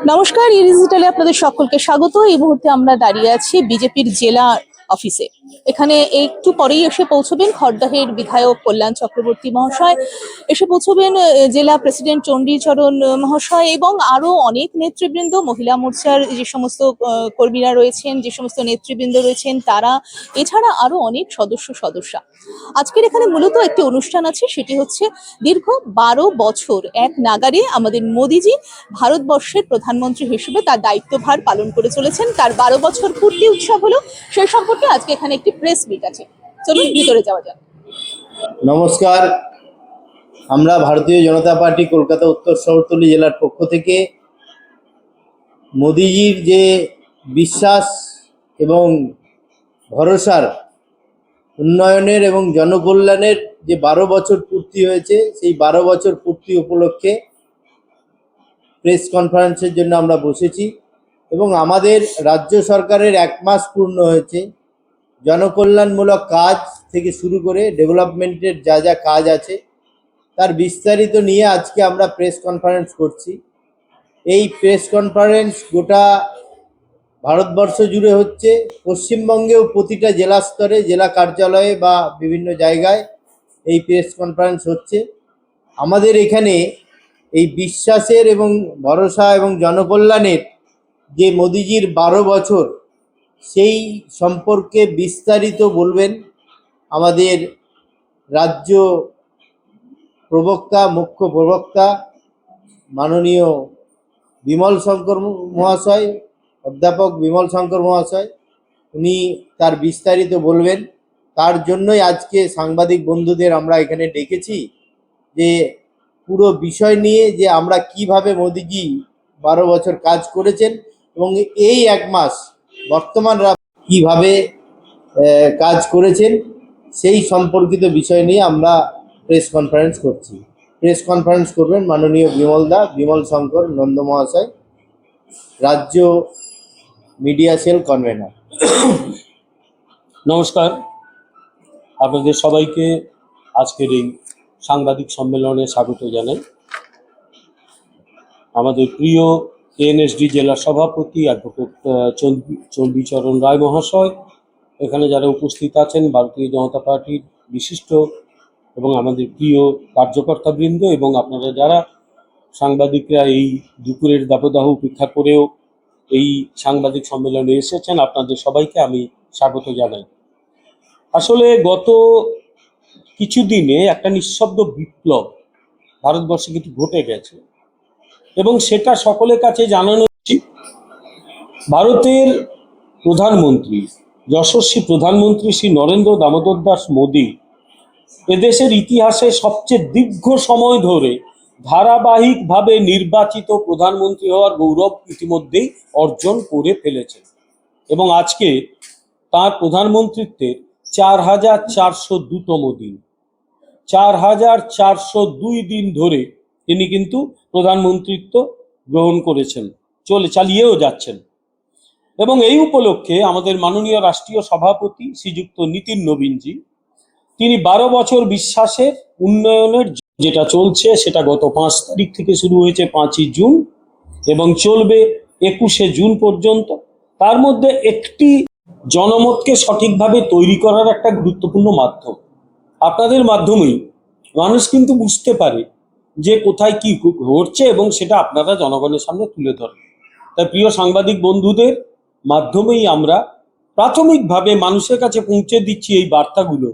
নমস্কার, ডিজিটালে আপনাদের সকলকে স্বাগত। এই মুহূর্তে আমরা দাঁড়িয়ে আছি বিজেপির জেলা অফিসে। এখানে একটু পরেই এসে পৌঁছবেন খড়দহের বিধায়ক কল্যাণ চক্রবর্তী মহাশয়, এসে পৌঁছবেন জেলা প্রেসিডেন্ট চণ্ডীচরণ মহাশয় এবং আরো অনেক নেতৃবৃন্দ, মহিলা মোর্চার যে সমস্ত কর্মীরা রয়েছেন, যে সমস্ত নেতৃবৃন্দ রয়েছেন তারা, এছাড়া আরো অনেক সদস্যা। আজকের এখানে মূলত একটি অনুষ্ঠান আছে, সেটি হচ্ছে দীর্ঘ 12 বছর এক নাগারে আমাদের মোদিজি ভারতবর্ষের প্রধানমন্ত্রী হিসেবে তার দায়িত্বভার পালন করে চলেছেন। তার 12 বছর পূর্তি উৎসব হলো, সেই সম্পর্কে আজকে এখানে একটি প্রেস মিট আছে। চলুন ভিতরে যাওয়া যাক। নমস্কার, আমরা ভারতীয় জনতা পার্টি কলকাতা উত্তর শহরতলি জেলার পক্ষ থেকে মোদিজির যে বিশ্বাস এবং ভরসার উন্নয়নের এবং জনকল্যাণের যে 12 বছর পূর্তি হয়েছে, সেই 12 বছর পূর্তি উপলক্ষে প্রেস কনফারেন্সের জন্য আমরা বসেছি এবং আমাদের রাজ্য সরকারের 1 মাস পূর্ণ হয়েছে। জনকল্যাণমূলক কাজ থেকে শুরু করে ডেভেলপমেন্টের যা যা কাজ আছে তার বিস্তারিত নিয়ে আজকে আমরা প্রেস কনফারেন্স করছি। এই প্রেস কনফারেন্স গোটা ভারতবর্ষ জুড়ে হচ্ছে, পশ্চিমবঙ্গেও প্রতিটা জেলা স্তরে, জেলা কার্যালয়ে বা বিভিন্ন জায়গায় এই প্রেস কনফারেন্স হচ্ছে। আমাদের এখানে এই বিশ্বাসের এবং ভরসা এবং জনকল্যাণের যে মোদিজির 12 বছর, সেই সম্পর্কে বিস্তারিত বলবেন আমাদের রাজ্য প্রবক্তা, মুখ্য প্রবক্তা মাননীয় বিমল শঙ্কর মহাশয়, অধ্যাপক বিমল শঙ্কর মহাশয়। উনি তার বিস্তারিত বলবেন। তার জন্যই আজকে সাংবাদিক বন্ধুদের আমরা এখানে ডেকেছি, যে পুরো বিষয় নিয়ে যে আমরা কিভাবে মোদিজি 12 বছর কাজ করেছেন এবং এই 1 মাস বর্তমান কিভাবে কাজ করেছেন, সেই সম্পর্কিত বিষয় নিয়ে আমরা প্রেস কনফারেন্স করছি। প্রেস কনফারেন্স করবেন মাননীয় বিমল শঙ্কর নন্দ মহাশয়, রাজ্য মিডিয়া সেল কনভেনার। নমস্কার, আপনাদের সবাইকে আজকের এই সাংবাদিক সম্মেলনে স্বাগত জানাই। আমাদের প্রিয় এএনএসডি জেলা সভাপতি অ্যাডভোকেট চণ্ডীচরণ রায় মহাশয়, এখানে যারা উপস্থিত আছেন ভারতীয় জনতা পার্টির বিশিষ্ট এবং আমাদের প্রিয় কার্যকর্তাবৃন্দ, এবং আপনারা যারা সাংবাদিকরা এই দুপুরের দাবদাহ উপেক্ষা করেও এই সাংবাদিক সম্মেলনে এসেছেন, আপনাদের সবাইকে আমি স্বাগত জানাই। আসলে গত কিছুদিনে একটা নিঃশব্দ বিপ্লব ভারতবর্ষে কিন্তু ঘটে গেছে এবং সেটা সকলের কাছে জানানো উচিত। ভারতের প্রধানমন্ত্রী, যশস্বী প্রধানমন্ত্রী শ্রী নরেন্দ্র দামোদর দাস মোদী এদেশের ইতিহাসে সবচেয়ে দীর্ঘ সময় ধরে ধারাবাহিকভাবে নির্বাচিত প্রধানমন্ত্রী হওয়ার গৌরব ইতিমধ্যেই অর্জন করে ফেলেছেন এবং আজকে তার প্রধানমন্ত্রীত্বের 4402তম দিন। 4402 দিন ধরে তিনি কিন্তু প্রধানমন্ত্রিত্ব গ্রহণ করেছেন, চালিয়েও যাচ্ছেন। এবং এই উপলক্ষে আমাদের মাননীয় রাষ্ট্রীয় সভাপতি শ্রীযুক্ত নীতিন নবীনজি, তিনি 12 বছর বিশ্বাসের উন্নয়নের যেটা চলছে, সেটা গত 5 তারিখ থেকে শুরু হয়েছে 5ই জুন এবং চলবে 21শে জুন পর্যন্ত। তার মধ্যে একটি জনমতকে সঠিকভাবে তৈরি করার একটা গুরুত্বপূর্ণ মাধ্যম। আপনাদের মাধ্যমেই মানুষ কিন্তু বুঝতে পারে যে কোথায় কি ঘটছে এবং সেটা আপনারা জনগণের সামনে তুলে ধরেন। তাই প্রিয় সাংবাদিক বন্ধুদের মাধ্যমেই আমরা প্রাথমিকভাবে মানুষের কাছে পৌঁছে দিচ্ছি এই বার্তাগুলো,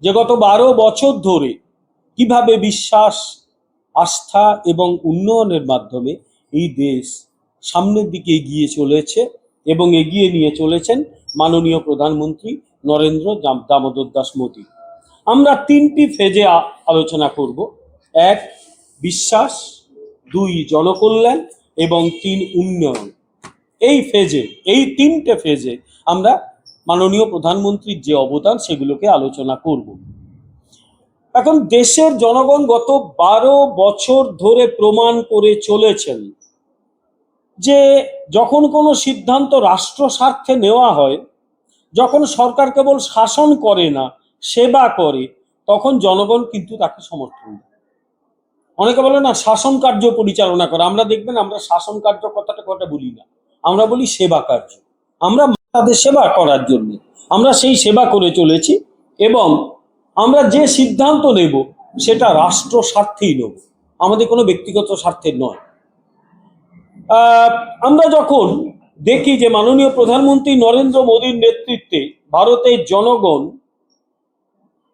যে গত 12 বছর ধরে কিভাবে বিশ্বাস, আস্থা এবং উন্নয়নের মাধ্যমে এই দেশ সামনের দিকে এগিয়ে চলেছে এবং এগিয়ে নিয়ে চলেছেন মাননীয় প্রধানমন্ত্রী নরেন্দ্র দামোদর দাস মোদী। আমরা 3টি ফেজে আলোচনা করব। 1 বিশ্বাস, 2 জনকল্যাণ এবং 3 উন্নয়ন। এই 3টে ফেজে আমরা মাননীয় প্রধানমন্ত্রীর যে অবদান সেগুলোকে আলোচনা করব। এখন দেশের জনগণ গত 12 বছর ধরে প্রমাণ করে চলেছেন যে যখন কোনো সিদ্ধান্ত রাষ্ট্র স্বার্থে নেওয়া হয়, যখন সরকার কেবল শাসন করে না, সেবা করে, তখন জনগণ কিন্তু তাকে সমর্থন দেয়। অনেকে বলে না শাসন কার্য পরিচালনা করা, আমরা দেখবেন আমরা শাসন কার্য কথাটা বলি না, আমরা বলি সেবা কার্য। আমরা তাদের সেবা করার জন্য আমরা সেই সেবা করে চলেছি, এবং আমরা যে সিদ্ধান্ত নেব সেটা রাষ্ট্র স্বার্থেই নেব, আমাদের কোনো ব্যক্তিগত স্বার্থের নয়। আমরা যখন দেখি যে মাননীয় প্রধানমন্ত্রী নরেন্দ্র মোদীর নেতৃত্বে ভারতের জনগণ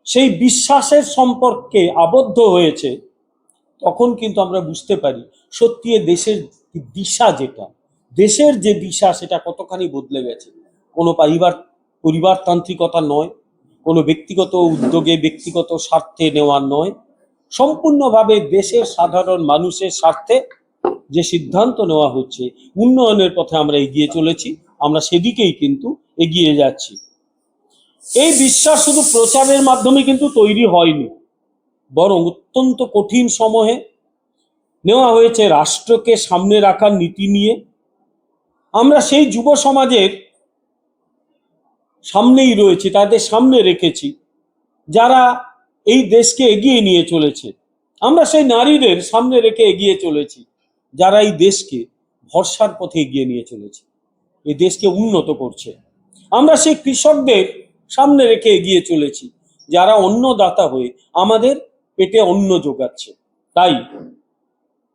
সেই বিশ্বাসের সম্পর্কে আবদ্ধ হয়েছে, তখন কিন্তু আমরা বুঝতে পারি সত্যি দেশের দিশা, দেশের যে দিশা সেটা কতখানি বদলে গেছে। কোনো পরিবারতান্ত্রিকতা নয়, কোনো ব্যক্তিগত উদ্যোগে ব্যক্তিগত স্বার্থে নেওয়া নয়, সম্পূর্ণভাবে দেশের সাধারণ মানুষের স্বার্থে যে সিদ্ধান্ত নেওয়া হচ্ছে, উন্নয়নের পথে আমরা এগিয়ে চলেছি, আমরা সেদিকেই কিন্তু এগিয়ে যাচ্ছি। এই বিশ্বাস শুধু প্রচারের মাধ্যমে কিন্তু তৈরি হয়নি, বরং অত্যন্ত কঠিন সময়ে নেওয়া হয়েছে রাষ্ট্রকে সামনে রাখার নীতি নিয়ে। আমরা সেই যুব সমাজের সামনেই রয়েছি, তাদের সামনে রেখেছি যারা এই দেশকে এগিয়ে নিয়ে চলেছে। আমরা সেই নারীদের সামনে রেখে এগিয়ে চলেছি যারা এই দেশকে ভরসার পথে এগিয়ে নিয়ে চলেছে, এই দেশকে উন্নত করছে। আমরা সেই কৃষকদের সামনে রেখে এগিয়ে চলেছি যারা অন্নদাতা হয়ে আমাদের পেটে অন্ন যোগাচ্ছে। তাই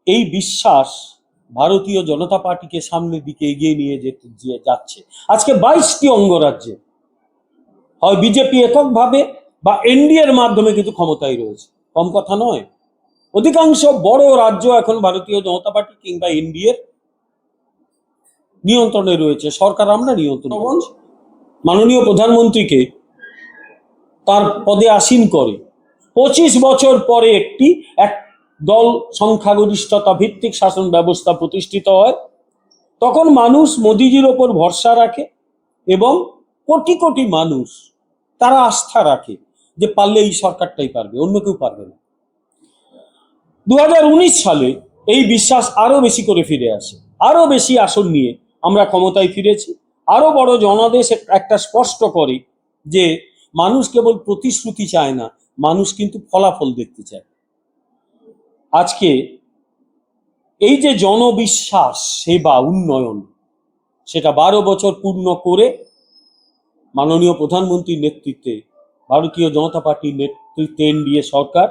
এই বিশ্বাস ভারতীয় জনতা পার্টিকে সামনের দিকে এগিয়ে নিয়ে যাচ্ছে। আজকে 22টি অঙ্গরাজ্যে হয় বিজেপি এককভাবে বা এনডিএর মাধ্যমে কিন্তু ক্ষমতায় রয়েছে, কম কথা নয়। অধিকাংশ বড় রাজ্য এখন ভারতীয় জনতা পার্টি কিংবা এনডিএর নিয়ন্ত্রণে রয়েছে, সরকার আমরা নিয়ন্ত্রণ করছি। মাননীয় প্রধানমন্ত্রীকে তার পদে আসীন করে 25 বছর পরে এক দল সংখ্যাগরিষ্ঠতা ভিত্তিক শাসন ব্যবস্থা প্রতিষ্ঠিত হয়, তখন মানুষ মোদিজির ওপর ভরসা রাখে এবং কোটি কোটি মানুষ তারা আস্থা রাখে যে পারলে এই সরকারটাই পারবে, অন্য কেউ পারবে না। 2019 সালে এই বিশ্বাস আরো বেশি করে ফিরে আসে, আরো বেশি আসন নিয়ে আমরা ক্ষমতায় ফিরেছি। আরো বড় জনাদেশ একটা স্পষ্ট করে যে মানুষ কেবল প্রতিশ্রুতি চায় না, মানুষ কিন্তু ফলাফল দেখতে চায়। আজকে এই যে জনবিশ্বাস, সেবা, উন্নয়ন, সেটা 12 বছর পূর্ণ করে মাননীয় প্রধানমন্ত্রীর নেতৃত্বে ভারতীয় জনতা পার্টির নেতৃত্বে এনডিএ সরকার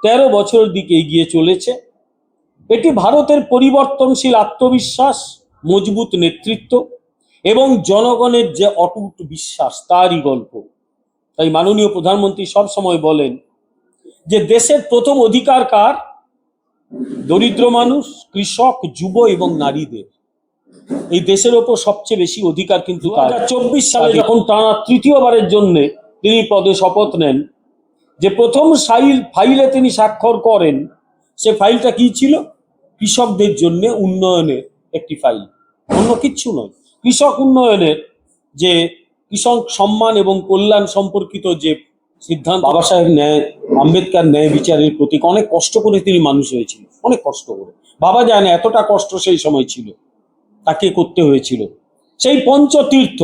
13 বছরের দিকে এগিয়ে চলেছে। এটি ভারতের পরিবর্তনশীল আত্মবিশ্বাস, মজবুত নেতৃত্ব এবং জনগণের যে অটুট বিশ্বাস তারই গল্প। তাই মাননীয় প্রধানমন্ত্রী সব সময় বলেন যে দেশের প্রথম অধিকার কার? দরিদ্র মানুষ, কৃষক, যুব এবং নারীদের। এই দেশের ওপর সবচেয়ে বেশি অধিকার কিন্তু 2024 সালে যখন টানা তৃতীয়বারের জন্য তিনি পদে শপথ নেন, যে প্রথম ফাইলে তিনি স্বাক্ষর করেন, সে ফাইলটা কি ছিল? কৃষকদের জন্য উন্নয়নের একটি ফাইল, অন্য কিচ্ছু নয়। কৃষক উন্নয়নের যে কৃষক সম্মান এবং কল্যাণ সম্পর্কিত যে সিদ্ধান্ত, বাবা সাহেব আম্বেদকর ন্যায় বিচারের প্রতীক। অনেক কষ্ট করে তিনি মানুষ হয়েছিল, অনেক কষ্ট করে, বাবা যায় না এতটা কষ্ট সেই সময় ছিল, তাকে করতে হয়েছিল। সেই পঞ্চতীর্থ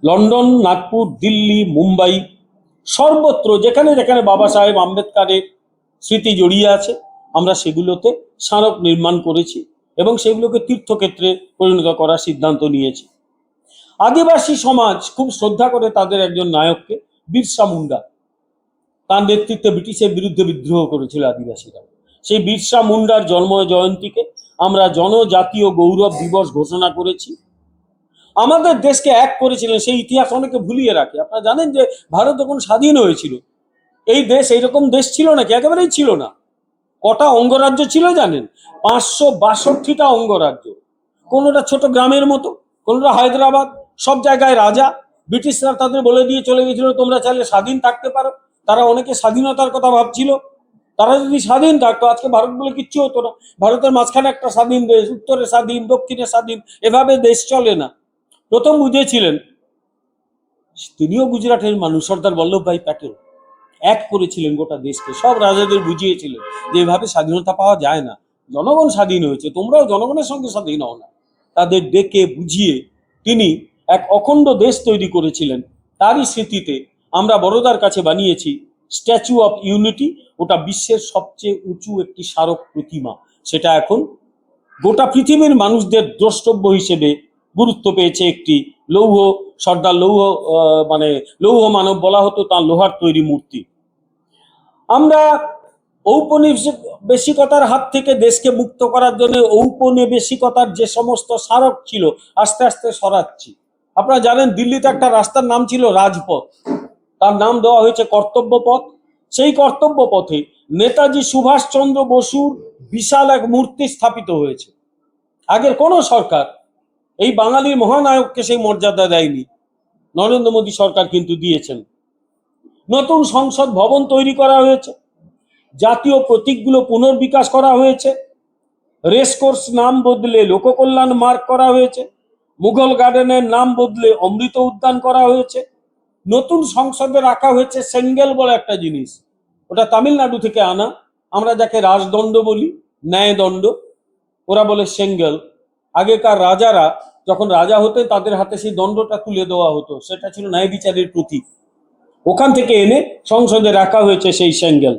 লন্ডন, নাগপুর, দিল্লি, মুম্বাই, সর্বত্র যেখানে যেখানে বাবা সাহেব আম্বেদকরের স্মৃতি জড়িয়ে আছে, আমরা সেগুলোতে স্মারক নির্মাণ করেছি এবং সেগুলোকে তীর্থক্ষেত্রে পরিণত করার সিদ্ধান্ত নিয়েছি। আদিবাসী সমাজ খুব শ্রদ্ধা করে তাদের একজন নায়ককে, বিরসা মুন্ডা। তার নেতৃত্বে ব্রিটিশের বিরুদ্ধে বিদ্রোহ করেছিল আদিবাসীরা। সেই বিরসা মুন্ডার জন্ম জয়ন্তীকে আমরা জনজাতীয় গৌরব দিবস ঘোষণা করেছি। আমাদের দেশকে এক করেছিলেন, সেই ইতিহাস অনেকে ভুলিয়ে রাখে। আপনারা জানেন যে ভারত যখন স্বাধীন হয়েছিল, এই দেশ এইরকম দেশ ছিল নাকি? একেবারেই ছিল না। কটা অঙ্গরাজ্য ছিল জানেন? 562টা অঙ্গরাজ্য। কোনোটা ছোট গ্রামের মতো, কোনোটা হায়দ্রাবাদ, সব জায়গায় রাজা। ব্রিটিশরা তাদের বলে দিয়ে চলে গেছিল তোমরা চাইলে স্বাধীন থাকতে পারো। তারা অনেকে স্বাধীনতার কথা ভাবছিল। তারা যদি স্বাধীন থাকতো আজকে ভারত বলে কিচ্ছু হতো না। ভারতের মাঝখানে একটা স্বাধীন দেশ, উত্তরে স্বাধীন, দক্ষিণে স্বাধীন, এভাবে দেশ চলে না। প্রথম বুঝেছিলেন তিনিও গুজরাটের মানুষ, সর্দার বল্লভভাই প্যাটেল। এক করেছিলেন গোটা দেশকে, সব রাজাদের বুঝিয়েছিলেন যে এভাবে স্বাধীনতা পাওয়া যায় না, জনগণ স্বাধীন হয়েছে, তোমরাও জনগণের সঙ্গে স্বাধীন হও না। তাদের ডেকে বুঝিয়ে তিনি এক অখণ্ড দেশ তৈরি করেছিলেন। তারই স্মৃতিতে আমরা বড়দার কাছে বানিয়েছি স্ট্যাচু অফ ইউনিটি, ওটা বিশ্বের সবচেয়ে উঁচু একটি স্মারক প্রতিমা। সেটা এখন গোটা পৃথিবীর মানুষদের দ্রষ্টব্য হিসেবে গুরুত্ব পেয়েছে। একটি লৌহ সর্দার লৌহ মানে লৌহ মানব বলা হতো, তার লোহার তৈরি মূর্তি। আমরা ঔপনিবেশিকতার হাত থেকে দেশকে মুক্ত করার জন্য ঔপনিবেশিকতার যে সমস্ত স্মারক ছিল আস্তে আস্তে সরাচ্ছি। আপনারা জানেন দিল্লিতে একটা রাস্তার নাম ছিল রাজপথ, তার নাম দেওয়া হয়েছে কর্তব্য পথ। সেই কর্তব্য পথে নেতাজি সুভাষচন্দ্র বসুর বিশাল এক মূর্তি স্থাপিত হয়েছে। আগের কোনো সরকার এই বাঙালির মহানায়ককে সেই মর্যাদা দেয়নি, নরেন্দ্র মোদী সরকার কিন্তু দিয়েছেন। নতুন সংসদ ভবন তৈরি করা হয়েছে, জাতীয় প্রতীকগুলো পুনর্বিকাশ করা হয়েছে, রেসকোর্স নাম বদলে লোককল্যাণ মার্গ করা হয়েছে, মুঘল গার্ডেনের নাম বদলে অমৃত উদ্যান করা হয়েছে। নতুন সংসদে রাখা হয়েছে সেঙ্গেল বলে একটা জিনিস, ওটা তামিলনাড়ু থেকে আনা। আমরা যাকে রাজদণ্ড বলি, ন্যায়দণ্ড, ওরা বলে সেঙ্গেল। আগেকার রাজারা যখন রাজা হতেন তাদের হাতে সেই দণ্ডটা তুলে দেওয়া হতো, সেটা ছিল ন্যায় বিচারের প্রতীক। ওখান থেকে এনে সংসদে রাখা হয়েছে সেই সেঙ্গেল।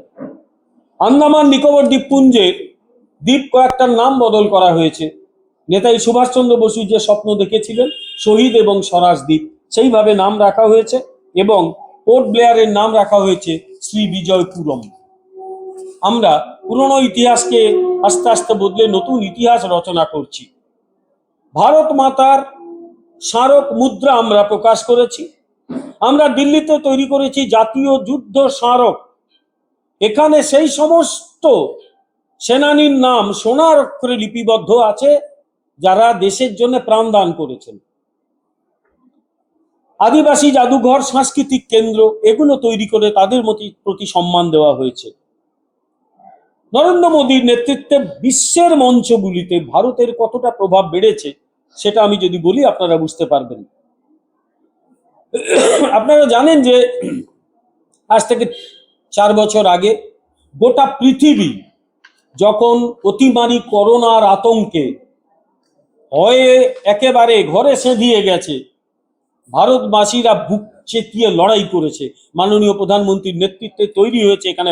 আন্দামান নিকোবর দ্বীপপুঞ্জের দ্বীপ কয়েকটার নাম বদল করা হয়েছে। নেতাজি সুভাষচন্দ্র বসু যে স্বপ্ন দেখেছিলেন শহীদ এবং স্বরাজ দ্বীপ, সেইভাবে নাম রাখা হয়েছে। এবং পোর্ট ব্লেয়ারের নাম রাখা হয়েছে শ্রী বিজয়পুরম। আমরা পুরনো ইতিহাসকে আস্তে আস্তে বদলে নতুন ইতিহাস রচনা করছি। ভারত মাতার স্মারক মুদ্রা আমরা প্রকাশ করেছি। আমরা দিল্লিতে তৈরি করেছি জাতীয় যুদ্ধ স্মারক। এখানে সেই সমস্ত সেনানীর নাম সোনার অক্ষরে লিপিবদ্ধ আছে যারা দেশের জন্য প্রাণদান করেছেন। আদিবাসী জাদুঘর, সাংস্কৃতিক কেন্দ্র, এগুলো তৈরি করে তাদের প্রতি সম্মান দেওয়া হয়েছে। নরেন্দ্র মোদীর নেতৃত্বে বিশ্বের মঞ্চগুলিতে ভারতের কতটা প্রভাব বেড়েছে সেটা আমি যদি বলি আপনারা বুঝতে পারবেন। আপনারা জানেন যে আজ থেকে 4 বছর আগে গোটা পৃথিবী যখন অতিমারী করোনার আতঙ্কে হয়ে একেবারে ঘরে সেঁধিয়ে গেছে, ভারতবাসীরা বুক চেতিয়ে লড়াই করেছে। মাননীয় প্রধানমন্ত্রীর নেতৃত্বে তৈরি হয়েছে এখানে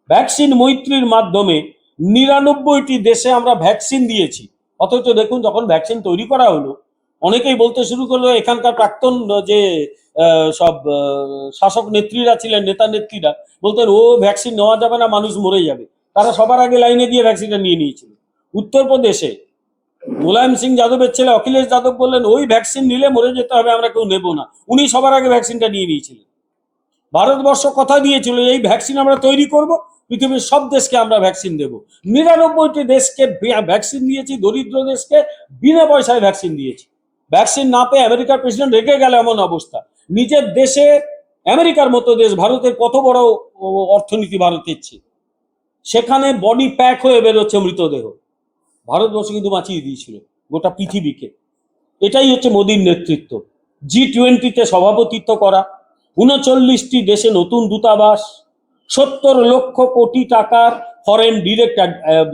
ভ্যাকসিন মৈত্রীর মাধ্যমে 99টি দেশে আমরা ভ্যাকসিন দিয়েছি। অথচ দেখুন যখন ভ্যাকসিন তৈরি করা হলো, অনেকেই বলতে শুরু করলো, এখানকার প্রাক্তন যে সব শাসক নেত্রীরা ছিলেন, নেতা নেত্রীরা বলতেন ও ভ্যাকসিন নেওয়া যাবে না, মানুষ মরে যাবে। তারা সবার আগে লাইনে দিয়ে ভ্যাকসিনটা নিয়ে নিয়েছিল। উত্তরপ্রদেশে মুলায়ম সিং যাদবের ছেলে অখিলেশ যাদব বললেন ওই ভ্যাকসিন নিলে মরে যেতে হবে, আমরা কেউ নেব না। উনি সবার আগে ভ্যাকসিনটা নিয়ে নিয়েছিলেন। ভারতবর্ষ কথা দিয়েছিল এই ভ্যাকসিন আমরা তৈরি করব, পৃথিবীর সব দেশকে আমরা ভ্যাকসিন দেব। 99টি দেশকে ভ্যাকসিন দিয়েছি, দরিদ্র দেশকে বিনা পয়সায় ভ্যাকসিন দিয়েছি। ভ্যাকসিন না পেয়ে আমেরিকার প্রেসিডেন্ট রেগে গেল, এমন অবস্থা। নিজের দেশে আমেরিকার মতো দেশ, ভারতের কত বড় অর্থনীতি ভারতের চেয়ে, সেখানে বডি প্যাক হয়ে বেরোচ্ছে মৃতদেহ। ভারতবর্ষ কিন্তু বাঁচিয়ে দিয়েছিল গোটা পৃথিবীকে। এটাই হচ্ছে মোদীর নেতৃত্ব। G20-তে সভাপতিত্ব করা, 39টি দেশে নতুন দূতাবাস, 70 লক্ষ কোটি টাকার ফরেন ডিরেক্ট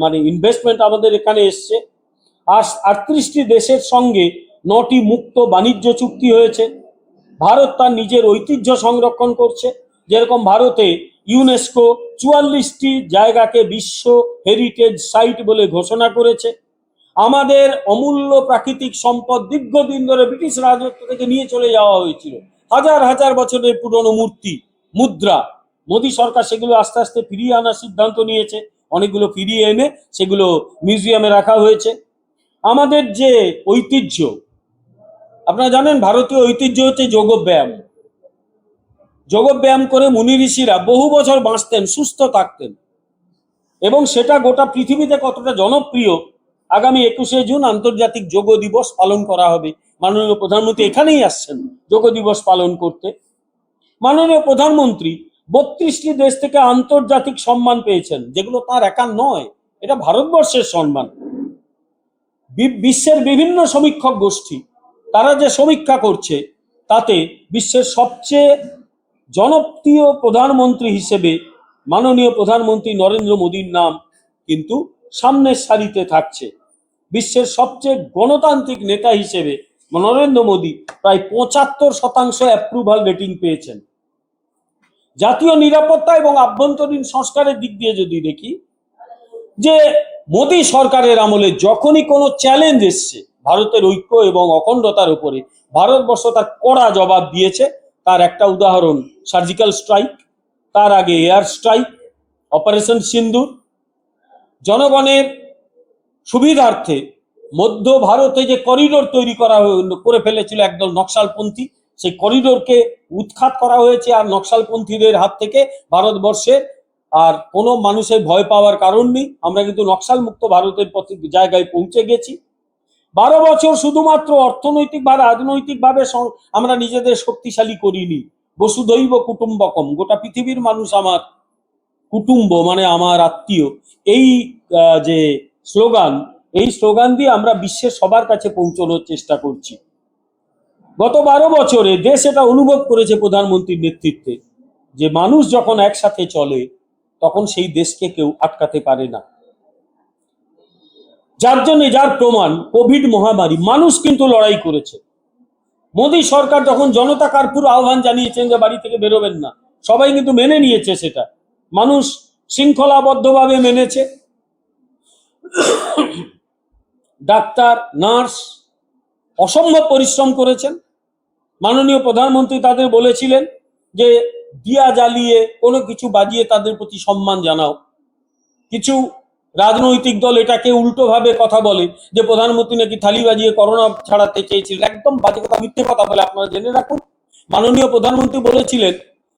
মানে ইনভেস্টমেন্ট আমাদের এখানে এসছে। আর 38টি দেশের সঙ্গে 9টি মুক্ত বাণিজ্য চুক্তি হয়েছে। ভারত তার নিজের ঐতিহ্য সংরক্ষণ করছে। যেরকম ভারতে ইউনেস্কো 44টি জায়গাকে বিশ্ব হেরিটেজ সাইট বলে ঘোষণা করেছে। আমাদের অমূল্য প্রাকৃতিক সম্পদ দীর্ঘদিন ধরে ব্রিটিশ রাজত্ব থেকে নিয়ে চলে যাওয়া হয়েছিল, হাজার হাজার বছরের পুরনো মূর্তি, মুদ্রা। মোদী সরকার সেগুলো আস্তে আস্তে ফিরিয়ে আনার সিদ্ধান্ত নিয়েছে। অনেকগুলো ফিরিয়ে এনে সেগুলো মিউজিয়ামে রাখা হয়েছে। আমাদের যে ঐতিহ্য, আপনারা জানেন ভারতীয় ঐতিহ্য হচ্ছে যোগব্যায়াম। যোগব্যায়াম করে মুনি ঋষিরা বহু বছর বাঁচতেন, সুস্থ থাকতেন, এবং সেটা গোটা পৃথিবীতে কতটা জনপ্রিয়। আগামী 21শে জুন আন্তর্জাতিক যোগ দিবস পালন করা হবে। মাননীয় প্রধানমন্ত্রী এখানেই আসছেন যোগ দিবস পালন করতে। মাননীয় প্রধানমন্ত্রী 32টি দেশ থেকে আন্তর্জাতিক সম্মান পেয়েছেন, যেগুলো তার একার নয়, এটা ভারতবর্ষের সম্মান। বিশ্বের বিভিন্ন সমীক্ষক গোষ্ঠী তারা যে সমীক্ষা করছে তাতে বিশ্বের সবচেয়ে জনপ্রিয় প্রধানমন্ত্রী হিসেবে মাননীয় প্রধানমন্ত্রী নরেন্দ্র মোদীর নাম কিন্তু সামনের সারিতে থাকছে। বিশ্বের সবচেয়ে গণতান্ত্রিক নেতা হিসেবে নরেন্দ্র মোদী প্রায় 75% অ্যাপ্রুভাল রেটিং পেয়েছেন। জাতীয় নিরাপত্তা এবং আভ্যন্তরীণ সংস্কারের দিক দিয়ে যদি দেখি, যে মোদী সরকারের আমলে যখনই কোনো চ্যালেঞ্জ এসছে ভারতের ঐক্য এবং অখণ্ডতার উপরে, ভারতবর্ষ তার কড়া জবাব দিয়েছে। তার একটা উদাহরণ সার্জিক্যাল স্ট্রাইক, তার আগে এয়ার স্ট্রাইক, অপারেশন সিন্দুর। জনগণের সুবিধার্থে মধ্য ভারতে যে করিডোর তৈরি করে ফেলেছিল একদল নকশালপন্থী, সেই করিডোরকে উৎখাত করা হয়েছে। আর নকশালপন্থীদের হাত থেকে ভারতবর্ষের আর কোনো মানুষের ভয় পাওয়ার কারণ নেই। আমরা কিন্তু নকশাল মুক্ত ভারতের জায়গায় পৌঁছে গেছি। 12 বছর শুধুমাত্র অর্থনৈতিক বা রাজনৈতিক ভাবে আমরা নিজেদের শক্তিশালী করিনি। বসুধৈব কুটুম্বকম, গোটা পৃথিবীর মানুষ আমার কুটুম্ব, মানে আমার আত্মীয়, এই যে স্লোগান, এই স্লোগান দিয়ে আমরা বিশ্বের সবার কাছে পৌঁছানোর চেষ্টা করছি। গত 12 বছরে দেশ এটা অনুভব করেছে প্রধানমন্ত্রীর নেতৃত্বে, যে মানুষ যখন একসাথে চলে তখন সেই দেশকে কেউ আটকাতে পারে না। যার জন্য, যার প্রমাণ কোভিড মহামারী, মানুষ কিন্তু লড়াই করেছে। মোদী সরকার যখন জনতা কারফিউর আহ্বান জানিয়েছেন যে বাড়ি থেকে বেরোবেন না, সবাই কিন্তু মেনে নিয়েছে সেটা। মানুষ শৃঙ্খলাবদ্ধভাবে মেনেছে। ডাক্তার, নার্স অসম্ভব পরিশ্রম করেছেন। মাননীয় প্রধানমন্ত্রী তাদের বলেছিলেন যে দিয়া জ্বালিয়ে কোনো কিছু বাজিয়ে তাদের প্রতি সম্মান জানাও। কিছু রাজনৈতিক দল এটাকে উল্টোভাবে কথা বলে যে প্রধানমন্ত্রী নাকি থালি বাজিয়ে করোনা ছাড়াতে চেয়েছিলেন। একদম বাজে কথা, মিথ্যে কথা বলে। আপনারা জেনে রাখুন, মাননীয় প্রধানমন্ত্রী বলেছিলেন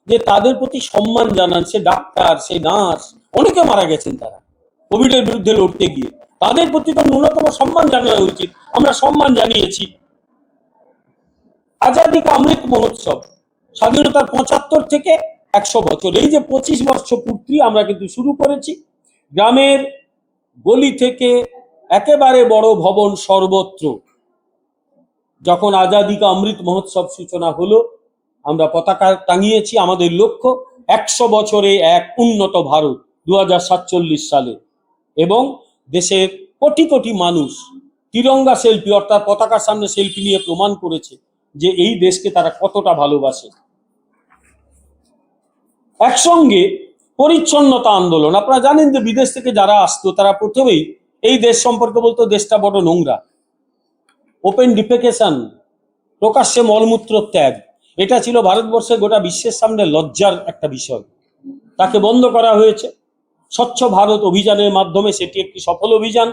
যে তাদের প্রতি সম্মান জানান। সে ডাক্তার, সে নার্স, অনেকে মারা গেছেন তারা কোভিডের বিরুদ্ধে লড়তে গিয়ে। তাদের প্রতি তো ন্যূনতম সম্মান জানানো উচিত। আমরা সম্মান জানিয়েছি। আজাদি কা অমৃত মহোৎসব, স্বাধীনতার 75 থেকে 100 বছর, এই যে 25 বছর পূর্তি আমরা কিন্তু শুরু করেছি। গ্রামের গলি থেকে একেবারে বড় ভবন সর্বত্র যখন আজাদি কা অমৃত মহোৎসব সূচনা হলো, আমরা পতাকা টাঙিয়েছি। আমাদের লক্ষ্য 100 বছরে এক উন্নত ভারত 2047 সালে। এবং দেশের কোটি কোটি মানুষ তিরঙ্গা সেলফি, অর্থাৎ পতাকার সামনে সেলফি নিয়ে প্রমাণ করেছে যে এই দেশকে তারা কতটা ভালোবাসে। একসঙ্গে পরিচ্ছন্নতা আন্দোলন। আপনারা জানেন যে বিদেশ থেকে যারা আসতো তারা প্রথমেই এই দেশ সম্পর্কে বলতো দেশটা বড় নোংরা। ওপেন ডিফেকেশন, প্রকাশ্যে মলমূত্র ত্যাগ, এটা ছিল ভারতবর্ষে গোটা বিশ্বের সামনে লজ্জার একটা বিষয়। তাকে বন্ধ করা হয়েছে। স্বচ্ছ ভারত অভিযানের মাধ্যমে সেটি একটি সফল অভিযান।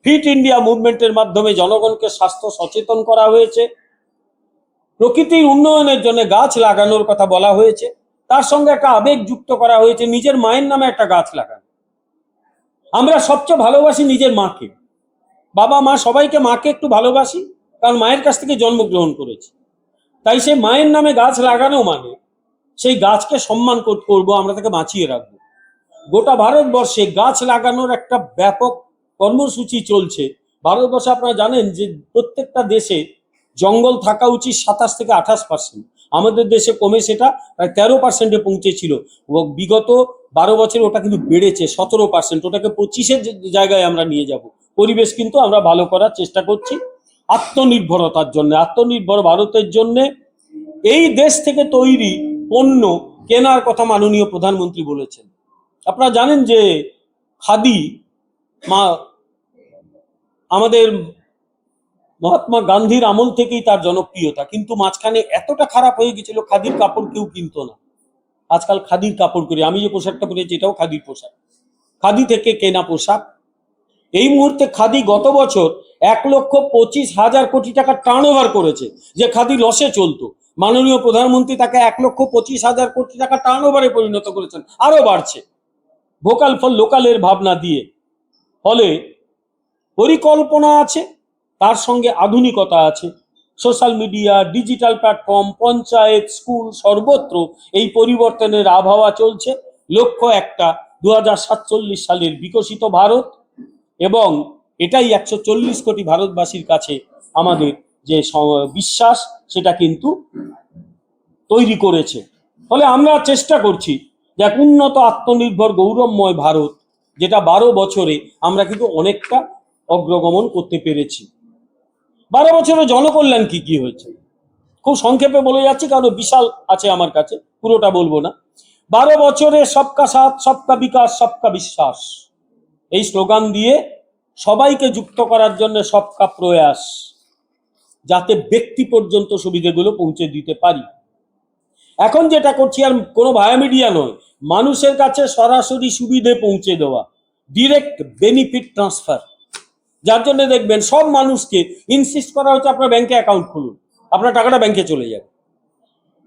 ফিট ইন্ডিয়া মুভমেন্টের মাধ্যমে জনগণকে স্বাস্থ্য সচেতন করা হয়েছে। প্রকৃতির উন্নয়নের জন্য গাছ লাগানোর কথা বলা হয়েছে। তার সঙ্গে একটা আবেগ যুক্ত করা হয়েছে, নিজের মায়ের নামে একটা গাছ লাগানো। আমরা সবচেয়ে ভালোবাসি নিজের মাকে। বাবা মা সবাইকে মাকে একটু ভালোবাসি, কারণ মায়ের কাছ থেকে জন্মগ্রহণ করেছি। তাই সেই মায়ের নামে গাছ লাগানো মানে সেই গাছকে সম্মান করবো, আমরা তাকে বাঁচিয়ে রাখবো। গোটা ভারতবর্ষে গাছ লাগানোর একটা ব্যাপক কর্মসূচি চলছে। ভারতবর্ষে আপনারা জানেন যে প্রত্যেকটা দেশে জঙ্গল থাকা উচিত 27 থেকে 28%। আমাদের দেশে কমে সেটা প্রায় 13%-এ পৌঁছেছিল। বিগত 12 বছরে ওটা কিন্তু বেড়েছে 17%। ওটাকে 25-এর জায়গায় আমরা নিয়ে যাব। পরিবেশ কিন্তু আমরা ভালো করার চেষ্টা করছি আত্মনির্ভরতার জন্য, আত্মনির্ভর ভারতের জন্য। এই দেশ থেকে তৈরি পণ্য কেনার কথা মাননীয় প্রধানমন্ত্রী বলেছেন। আপনারা জানেন যে খাদি আমাদের মহাত্মা গান্ধীর আমল থেকেই তার জনপ্রিয়তা, কিন্তু মাঝখানে এতটা খারাপ হয়ে গেছিল খাদির কাপড় কেউ কিনতো না। আজকাল খাদির কাপড় করি, আমি যে পোশাকটা পরেছি এটাও খাদির পোশাক, খাদি থেকে কেনা পোশাক। এই মুহূর্তে খাদি গত বছর 1,25,000 কোটি টাকা টার্নওভার করেছে, যে খাদি লসে চলতো। মাননীয় প্রধানমন্ত্রী তাকে 1,25,000 কোটি টাকা টার্নওভারে পরিণত করেছেন, আরো বাড়ছে ভোকাল ফর লোকালের ভাবনা দিয়ে। ফলে পরিকল্পনা আছে, তার সঙ্গে আধুনিকতা আছে। Social media, digital platform, panchayat, school, সর্বত্র এই পরিবর্তনের আবহাওয়া চলছে। লক্ষ্য একটা, 2047 সালের বিকশিত ভারত। এবং এটাই 140 কোটি ভারতবাসীর কাছে আমাদের যে বিশ্বাস, সেটা কিন্তু তৈরি করেছে। ফলে আমরা চেষ্টা করছি যে এক উন্নত, আত্মনির্ভর, গৌরবময় ভারত, যেটা 12 বছরে আমরা কিন্তু অনেকটা অগ্রগমন করতে পেরেছি। 12 বছরে জনকল্যাণ কি কি হয়েছে খুব সংক্ষেপে বলে যাচ্ছি, কারণ বিশাল আছে আমার কাছে, পুরোটা বলবো না। 12 বছরে সবকা সাথ, সবকা বিকাশ, সবকা বিশ্বাস, এই স্লোগান দিয়ে সবাইকে যুক্ত করার জন্য সবকা প্রয়াস, যাতে ব্যক্তি পর্যন্ত সুবিধাগুলো পৌঁছে দিতে পারি। এখন যেটা করছি আর কোনো ভায়া মিডিয়া নয়, মানুষের কাছে সরাসরি সুবিধে পৌঁছে দেওয়া, ডিরেক্ট বেনিফিট ট্রান্সফার, যার জন্য দেখবেন সব মানুষকে ইনসিস্ট করা হচ্ছে আপনার ব্যাংকে অ্যাকাউন্ট খুলুন, আপনার টাকাটা ব্যাংকে চলে যাবে।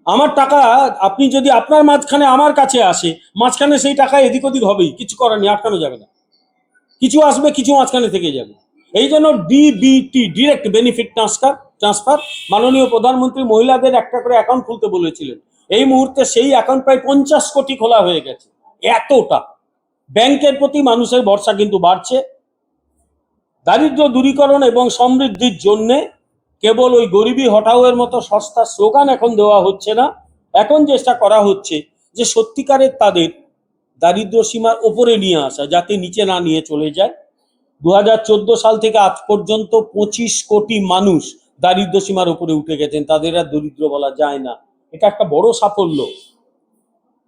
আমার টাকা আপনি যদি আপনার মাঝখানে আমার কাছে আসে, মাঝখানে সেই টাকা এদিক ওদিক হবেই, কিছু করার নেই, আটকানো যাবে না, কিছু আসবে কিছু মাঝখানে থেকে যাবে। এই জন্য ডিবিটি, ডিরেক্ট বেনিফিট ট্রান্সফার, মাননীয় প্রধানমন্ত্রী মহিলাদের একটা করে অ্যাকাউন্ট খুলতে বলেছিলেন। এই মুহূর্তে সেই অ্যাকাউন্ট প্রায় 50 কোটি খোলা হয়ে গেছে। এতটা ব্যাংকের প্রতি মানুষের ভরসা কিন্তু বাড়ছে। দারিদ্র দূরীকরণ এবং সমৃদ্ধির জন্য কেবল ওই গরিবি হটাওয়ের মতো সস্তা স্লোগান এখন দেওয়া হচ্ছে না, এখন চেষ্টা করা হচ্ছে যে সত্যিকারের তাদের দারিদ্র সীমার ওপরে নিয়ে আসা, যাতে নিচে না নিয়ে চলে যায়। 2014 সাল থেকে আজ পর্যন্ত 25 কোটি মানুষ দারিদ্র সীমার উপরে উঠে গেছেন, তাদের আর দরিদ্র বলা যায় না। এটা একটা বড় সাফল্য।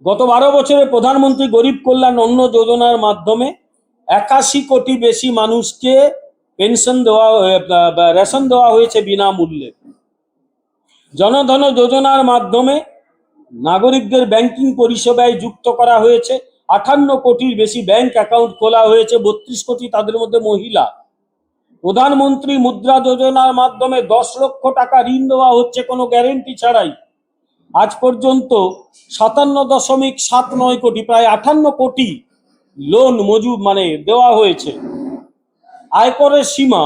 গত 12 বছরে প্রধানমন্ত্রী গরিব কল্যাণ অন্ন যোজনার মাধ্যমে 81 কোটি বেশি মানুষকে পেনশন দেওয়া, রেশন দেওয়া হয়েছে বিনামূল্যে। জনধন যোজনার মাধ্যমে নাগরিকদের ব্যাংকিং পরিষেবায় যুক্ত করা হয়েছে। 58 কোটির বেশি ব্যাংক অ্যাকাউন্ট খোলা হয়েছে, 32 কোটি তাদের মধ্যে মহিলা। প্রধানমন্ত্রী মুদ্রা যোজনার মাধ্যমে 10 লক্ষ টাকা ঋণ দেওয়া হচ্ছে কোনো গ্যারেন্টি ছাড়াই। আজ পর্যন্ত 57.79 কোটি, প্রায় 58 কোটি লোন দেওয়া হয়েছে। আয়করের সীমা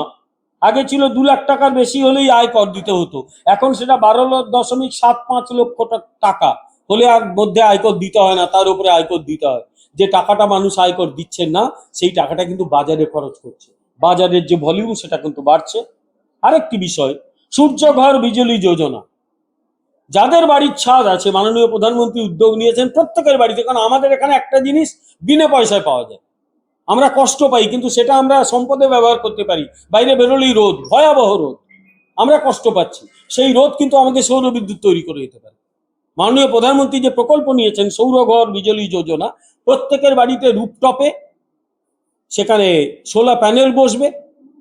আগে ছিল 2 লাখ টাকার বেশি হলেই আয়কর দিতে হতো, এখন সেটা 12.75 লক্ষ টাকা হলে আর মধ্যে আয়কর দিতে হয় না, তার উপরে আয়কর দিতে হয়। যে টাকাটা মানুষ আয়কর দিচ্ছেন না, সেই টাকাটা কিন্তু বাজারে খরচ করছে, বাজারের যে ভলিউম সেটা কিন্তু বাড়ছে। আরেকটি বিষয়, সূর্যঘর বিজলি যোজনা, যাদের বাড়ির ছাদ আছে, মাননীয় প্রধানমন্ত্রী উদ্যোগ নিয়েছেন প্রত্যেকের বাড়িতে, কারণ আমাদের এখানে একটা জিনিস বিনা পয়সায় পাওয়া যায়, আমরা কষ্ট পাই কিন্তু সেটা আমরা সম্পদে ব্যবহার করতে পারি। বাইরে বেরোলেই রোদ, ভয়াবহ রোদ, আমরা কষ্ট পাচ্ছি, সেই রোদ কিন্তু আমাদের সৌর বিদ্যুৎ তৈরি করে দিতে পারে। মাননীয় প্রধানমন্ত্রী যে প্রকল্প নিয়েছেন সৌরঘর বিজলি যোজনা, প্রত্যেকের বাড়িতে রুফটপে সেখানে সোলার প্যানেল বসবে,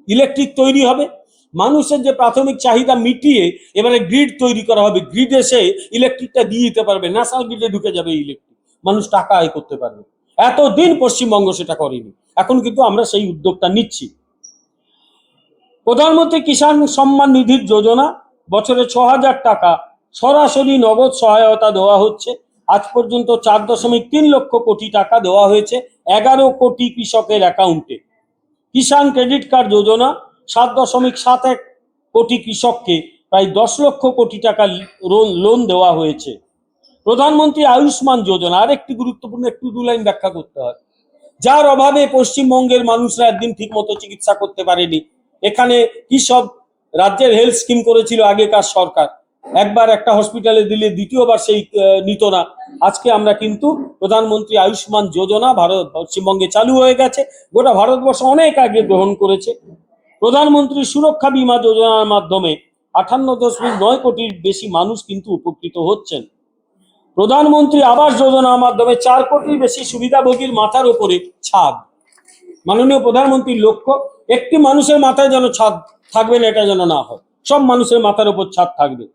ইলেকট্রিক তৈরি হবে, মানুষের যে প্রাথমিক চাহিদা মিটিয়ে এবারে গ্রিড তৈরি করা হবে, গ্রিডে সে ইলেকট্রিকটা দিয়ে দিতে পারবে, ন্যাশনাল গ্রিডে ঢুকে যাবে ইলেকট্রিক, মানুষ টাকা আয় করতে পারবে। এতদিন পশ্চিমবঙ্গ সেটা করেনি, এখন কিন্তু আমরা সেই উদ্যোগটা নিচ্ছি। প্রধানমন্ত্রী কিষাণ সম্মান নিধির যোজনা, বছরে 6,000 টাকা সরাসরি নগদ সহায়তা দেওয়া হচ্ছে। আজ পর্যন্ত 4.3 লক্ষ কোটি টাকা দেওয়া হয়েছে 11 কোটি কৃষকের অ্যাকাউন্টে। কিষাণ ক্রেডিট কার্ড যোজনা, 7.71 কোটি কৃষককে প্রায় 10 লক্ষ কোটি টাকা লোন দেওয়া হয়েছে। প্রধানমন্ত্রী আয়ুষ্মান যোজনা আরেকটি গুরুত্বপূর্ণ, একটু 2 লাইন ব্যাখ্যা করতে হয়, যার অভাবে পশ্চিমবঙ্গের মানুষরা একদিন ঠিক মতো চিকিৎসা করতে পারেনি। এখানে কি সব রাজ্যের হেলথ স্কিম করেছিল আগেকার সরকার, একবার একটা হসপিটালে দিলে দ্বিতীয়বার সেই নিত না। আজকে আমরা কিন্তু প্রধানমন্ত্রী আয়ুষ্মান যোজনা পশ্চিমবঙ্গে চালু হয়ে গেছে, গোটা ভারতবর্ষ অনেক আগে গ্রহণ করেছে। প্রধানমন্ত্রী সুরক্ষা বীমা যোজনার মাধ্যমে 58.9 কোটির বেশি মানুষ কিন্তু উপকৃত হচ্ছেন। প্রধানমন্ত্রী আবাস যোজনার মাধ্যমে 4 কোটির বেশি সুবিধাভোগীর মাথার উপরে ছাদ। মাননীয় প্রধানমন্ত্রীর লক্ষ্য, একটি মানুষের মাথায় যেন ছাদ থাকবে না, এটা যেন না হয়, সব মানুষের মাথার উপর ছাদ থাকবে।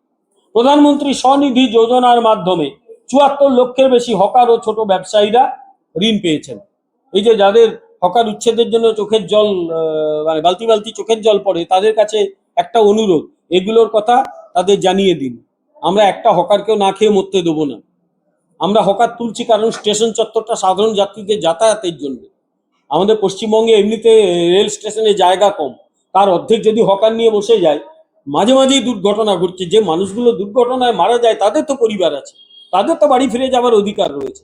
প্রধানমন্ত্রী স্বনিধি যোজনার মাধ্যমে 74 লক্ষের বেশি হকার ও ছোট ব্যবসায়ীরা ঋণ পেয়েছেন। এই যে যাদের হকার উচ্ছেদের জন্য চোখের জল, বালতি বালতি চোখের জল পড়ে, তাদের কাছে একটা অনুরোধ, এগুলোর কথা তাদের জানিয়ে দিন। আমরা একটা হকারকেও না খেয়ে মরতে দেবো না। আমরা হকার তুলছি কারণ স্টেশন চত্বরটা সাধারণ যাত্রীদের যাতায়াতের জন্য। আমাদের পশ্চিমবঙ্গে এমনিতে রেল স্টেশনে জায়গা কম, তার অর্ধেক যদি হকার নিয়ে বসে যায়, মাঝে মাঝেই দুর্ঘটনা ঘটছে। যে মানুষগুলো দুর্ঘটনায় মারা যায় তাদের তো পরিবার আছে, তাদের তো বাড়ি ফিরে যাওয়ার অধিকার রয়েছে,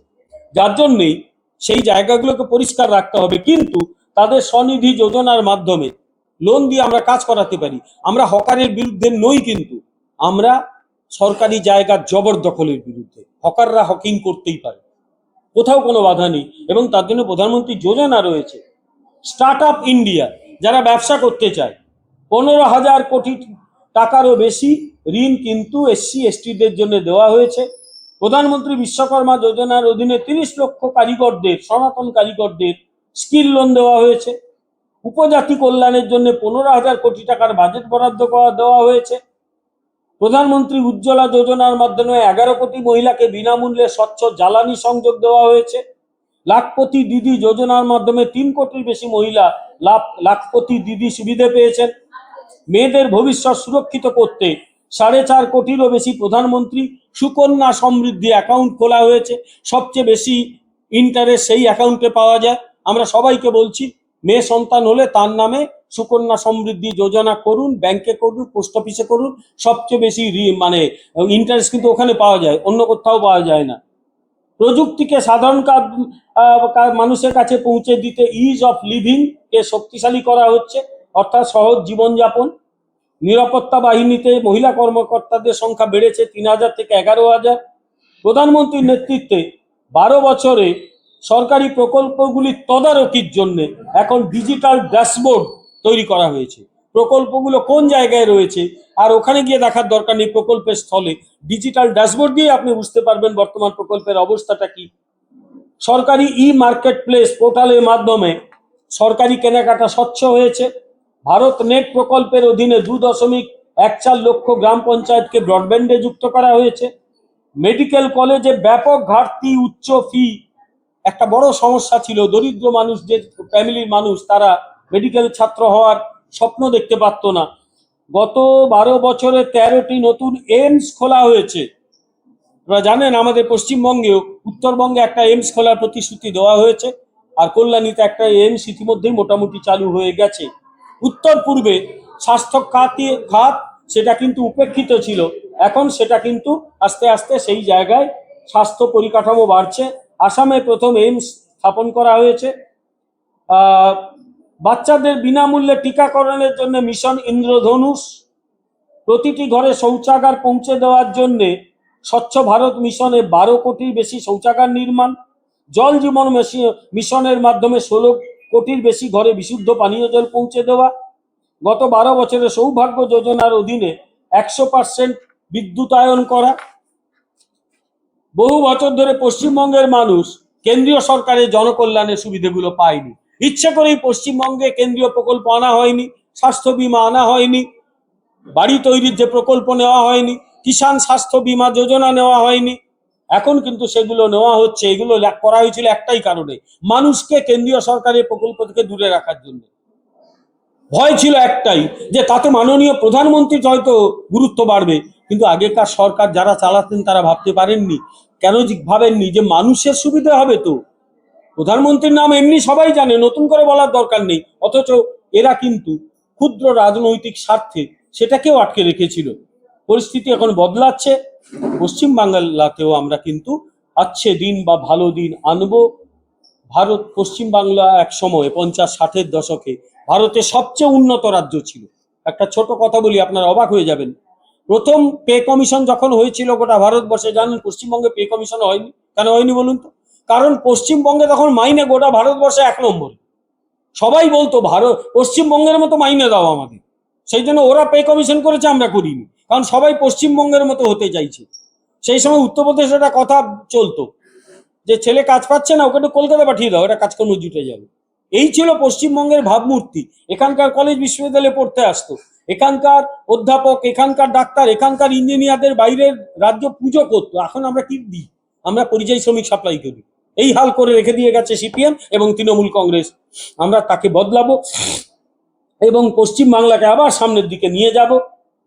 যার জন্যেই সেই জায়গাগুলোকে পরিষ্কার রাখতে হবে। কিন্তু তাদের স্বনিধি যোজনার মাধ্যমে লোন দিয়ে আমরা কাজ করাতে পারি। আমরা হকারের বিরুদ্ধে নই, কিন্তু আমরা সরকারি জায়গার জবরদখলের বিরুদ্ধে। হকাররা হকিং করতেই পারে, কোথাও কোনো বাধা নেই, এবং তার জন্য প্রধানমন্ত্রী যোজনা রয়েছে। স্টার্ট আপ ইন্ডিয়া, যারা ব্যবসা করতে চায়, 15,000 কোটি টাকারও বেশি ঋণ কিন্তু SC STদের জন্য দেওয়া হয়েছে। প্রধানমন্ত্রী বিশ্বকর্মা যোজনার অধীনে 30 লক্ষ কারিগরদের, সনাতন কারিগরদের স্কিল লোন দেওয়া হয়েছে। উপজাতি কল্যাণের জন্য 15,000 কোটি টাকার বাজেট বরাদ্দ দেওয়া হয়েছে। প্রধানমন্ত্রী উজ্জ্বলা যোজনার মাধ্যমে 11 কোটি মহিলাকে বিনামূল্যে স্বচ্ছ জ্বালানি সংযোগ দেওয়া হয়েছে। লাখপতি দিদি যোজনার মাধ্যমে 3 কোটির বেশি মহিলা লাখপতি দিদি সুবিধা পেয়েছেন। মেয়েদের ভবিষ্যৎ সুরক্ষিত করতে 4.5 কোটিরও বেশি প্রধানমন্ত্রী সুকন্যা সমৃদ্ধি অ্যাকাউন্ট খোলা হয়েছে। সবচেয়ে বেশি ইন্টারেস্ট সেই অ্যাকাউন্টে পাওয়া যায়। আমরা সবাইকে বলছি, মেয়ে সন্তান হলে তার নামে সুকন্যা সমৃদ্ধি যোজনা করুন, ব্যাংকে করুন, পোস্ট অফিসে করুন। সবচেয়ে বেশি মানে ইন্টারেস্ট কিন্তু ওখানে পাওয়া যায়, অন্য কোথাও পাওয়া যায় না। প্রযুক্তিকে সাধারণ মানুষের কাছে পৌঁছে দিতে ইজ অফ লিভিং কে শক্তিশালী করা হচ্ছে, অর্থাৎ সহজ জীবনযাপন। নিরাপত্তা বাহিনীতে মহিলা কর্মকর্তাদের সংখ্যা বেড়েছে 3,000 থেকে 11,000। প্রধানমন্ত্রীর নেতৃত্বে 12 বছরে সরকারি প্রকল্পগুলির তদারকির জন্য এখন ডিজিটাল ড্যাশবোর্ড তৈরি করা হয়েছে। প্রকল্পগুলো কোন জায়গায় রয়েছে আর ওখানে গিয়ে দেখার দরকার নেই, প্রকল্পের স্থলে ডিজিটাল ড্যাশবোর্ড দিয়ে আপনি বুঝতে পারবেন বর্তমান প্রকল্পের অবস্থাটা কি। সরকারি মার্কেট প্লেস পোর্টালের মাধ্যমে সরকারি কেনাকাটা স্বচ্ছ হয়েছে। ভারত নেট প্রকল্পের অধীনে 2.14 লক্ষ গ্রাম পঞ্চায়েতকে ব্রডব্যান্ডে যুক্ত করা হয়েছে। মেডিকেল কলেজে ব্যাপক ঘাটতি, উচ্চ ফি একটা বড় সমস্যা ছিল। দরিদ্র মানুষ, যে ফ্যামিলির মানুষ, তারা মেডিকেল ছাত্র হওয়ার স্বপ্ন দেখতে পারতো না। গত 12 বছরে 13টি নতুন এইমস খোলা হয়েছে। আপনারা জানেন আমাদের পশ্চিমবঙ্গেও, উত্তরবঙ্গে একটা এইমস খোলার প্রতিশ্রুতি দেওয়া হয়েছে, আর কল্যাণীতে একটা এইমস ইতিমধ্যেই মোটামুটি চালু হয়ে গেছে। উত্তর পূর্বে স্বাস্থ্য খাত সেটা কিন্তু উপেক্ষিত ছিল, এখন সেটা কিন্তু আস্তে আস্তে সেই জায়গায় স্বাস্থ্য পরিকাঠামো বাড়ছে। আসামে প্রথম এইমস স্থাপন করা হয়েছে। বাচ্চাদের বিনামূল্যে টিকাকরণের জন্য মিশন ইন্দ্রধনুষ। প্রতিটি ঘরে শৌচাগার পৌঁছে দেওয়ার জন্য স্বচ্ছ ভারত মিশনে 12 কোটির বেশি শৌচাগার নির্মাণ। জল জীবন মিশনের মাধ্যমে 16 কোটির বেশি ঘরে বিশুদ্ধ পানীয় জল পৌঁছে দেওয়া। গত 12 বছরে সৌভাগ্য যোজনার অধীনে 100% বিদ্যুতায়ন করা। বহু বছর ধরে পশ্চিমবঙ্গের মানুষ কেন্দ্রীয় সরকারের জনকল্যাণের সুবিধাগুলো পায়নি। ইচ্ছে করেই পশ্চিমবঙ্গে কেন্দ্রীয় প্রকল্প আনা হয়নি, স্বাস্থ্য বীমা আনা হয়নি, বাড়ি তৈরির যে প্রকল্প নেওয়া হয়নি, কিষাণ স্বাস্থ্য বীমা যোজনা নেওয়া হয়নি। এখন কিন্তু সেগুলো নেওয়া হচ্ছে। এগুলো করা হয়েছিল একটাই কারণে, মানুষকে কেন্দ্রীয় সরকারের প্রকল্প থেকে দূরে রাখার জন্য। ভয় ছিল একটাই, যে তাতে মাননীয় প্রধানমন্ত্রীর হয়তো গুরুত্ব বাড়বে। কিন্তু আগেকার সরকার যারা চালাতেন তারা ভাবতে পারেননি, কেন ভাবেননি যে মানুষের সুবিধা হবে। তো প্রধানমন্ত্রীর নাম এমনি সবাই জানে, নতুন করে বলার দরকার নেই, অথচ এরা কিন্তু ক্ষুদ্র রাজনৈতিক স্বার্থে সেটাকেও আটকে রেখেছিল। পরিস্থিতি এখন বদলাচ্ছে। পশ্চিমবাংলাতেও আমরা কিন্তু আচ্ছে দিন বা ভালো দিন আনবো। ভারত, পশ্চিমবাংলা এক সময় 50-60-এর দশকে ভারতের সবচেয়ে উন্নত রাজ্য ছিল। একটা ছোট কথা বলি, আপনারা অবাক হয়ে যাবেন। প্রথম পে কমিশন যখন হয়েছিল গোটা ভারতবর্ষে, জানেন পশ্চিমবঙ্গে পে কমিশন হয়নি। কেন হয়নি বলুন তো? কারণ পশ্চিমবঙ্গে তখন মাইনে গোটা ভারতবর্ষে 1 নম্বর। সবাই বলতো পশ্চিমবঙ্গের মতো মাইনে দাও আমাদের। সেই জন্য ওরা পে কমিশন করেছে, আমরা করিনি, কারণ সবাই পশ্চিমবঙ্গের মতো হতে চাইছে। সেই সময় উত্তরপ্রদেশে একটা কথা চলতো যে ছেলে কাজ পাচ্ছে না, ওকে একটু কলকাতা পাঠিয়ে দাও, এটা কাজকর্ম জুটে যাবে। এই ছিল পশ্চিমবঙ্গের ভাবমূর্তি। এখানকার কলেজ বিশ্ববিদ্যালয়ে পড়তে আসতো, এখানকার অধ্যাপক, এখানকার ডাক্তার, এখানকার ইঞ্জিনিয়ারদের বাইরের রাজ্য পুজো করতো। এখন আমরা কি দিই? আমরা পরিযায়ী শ্রমিক সাপ্লাই করি। এই হাল করে রেখে দিয়ে গেছে সিপিএম এবং তৃণমূল কংগ্রেস। আমরা তাকে বদলাবো এবং পশ্চিমবাংলাকে আবার সামনের দিকে নিয়ে যাব।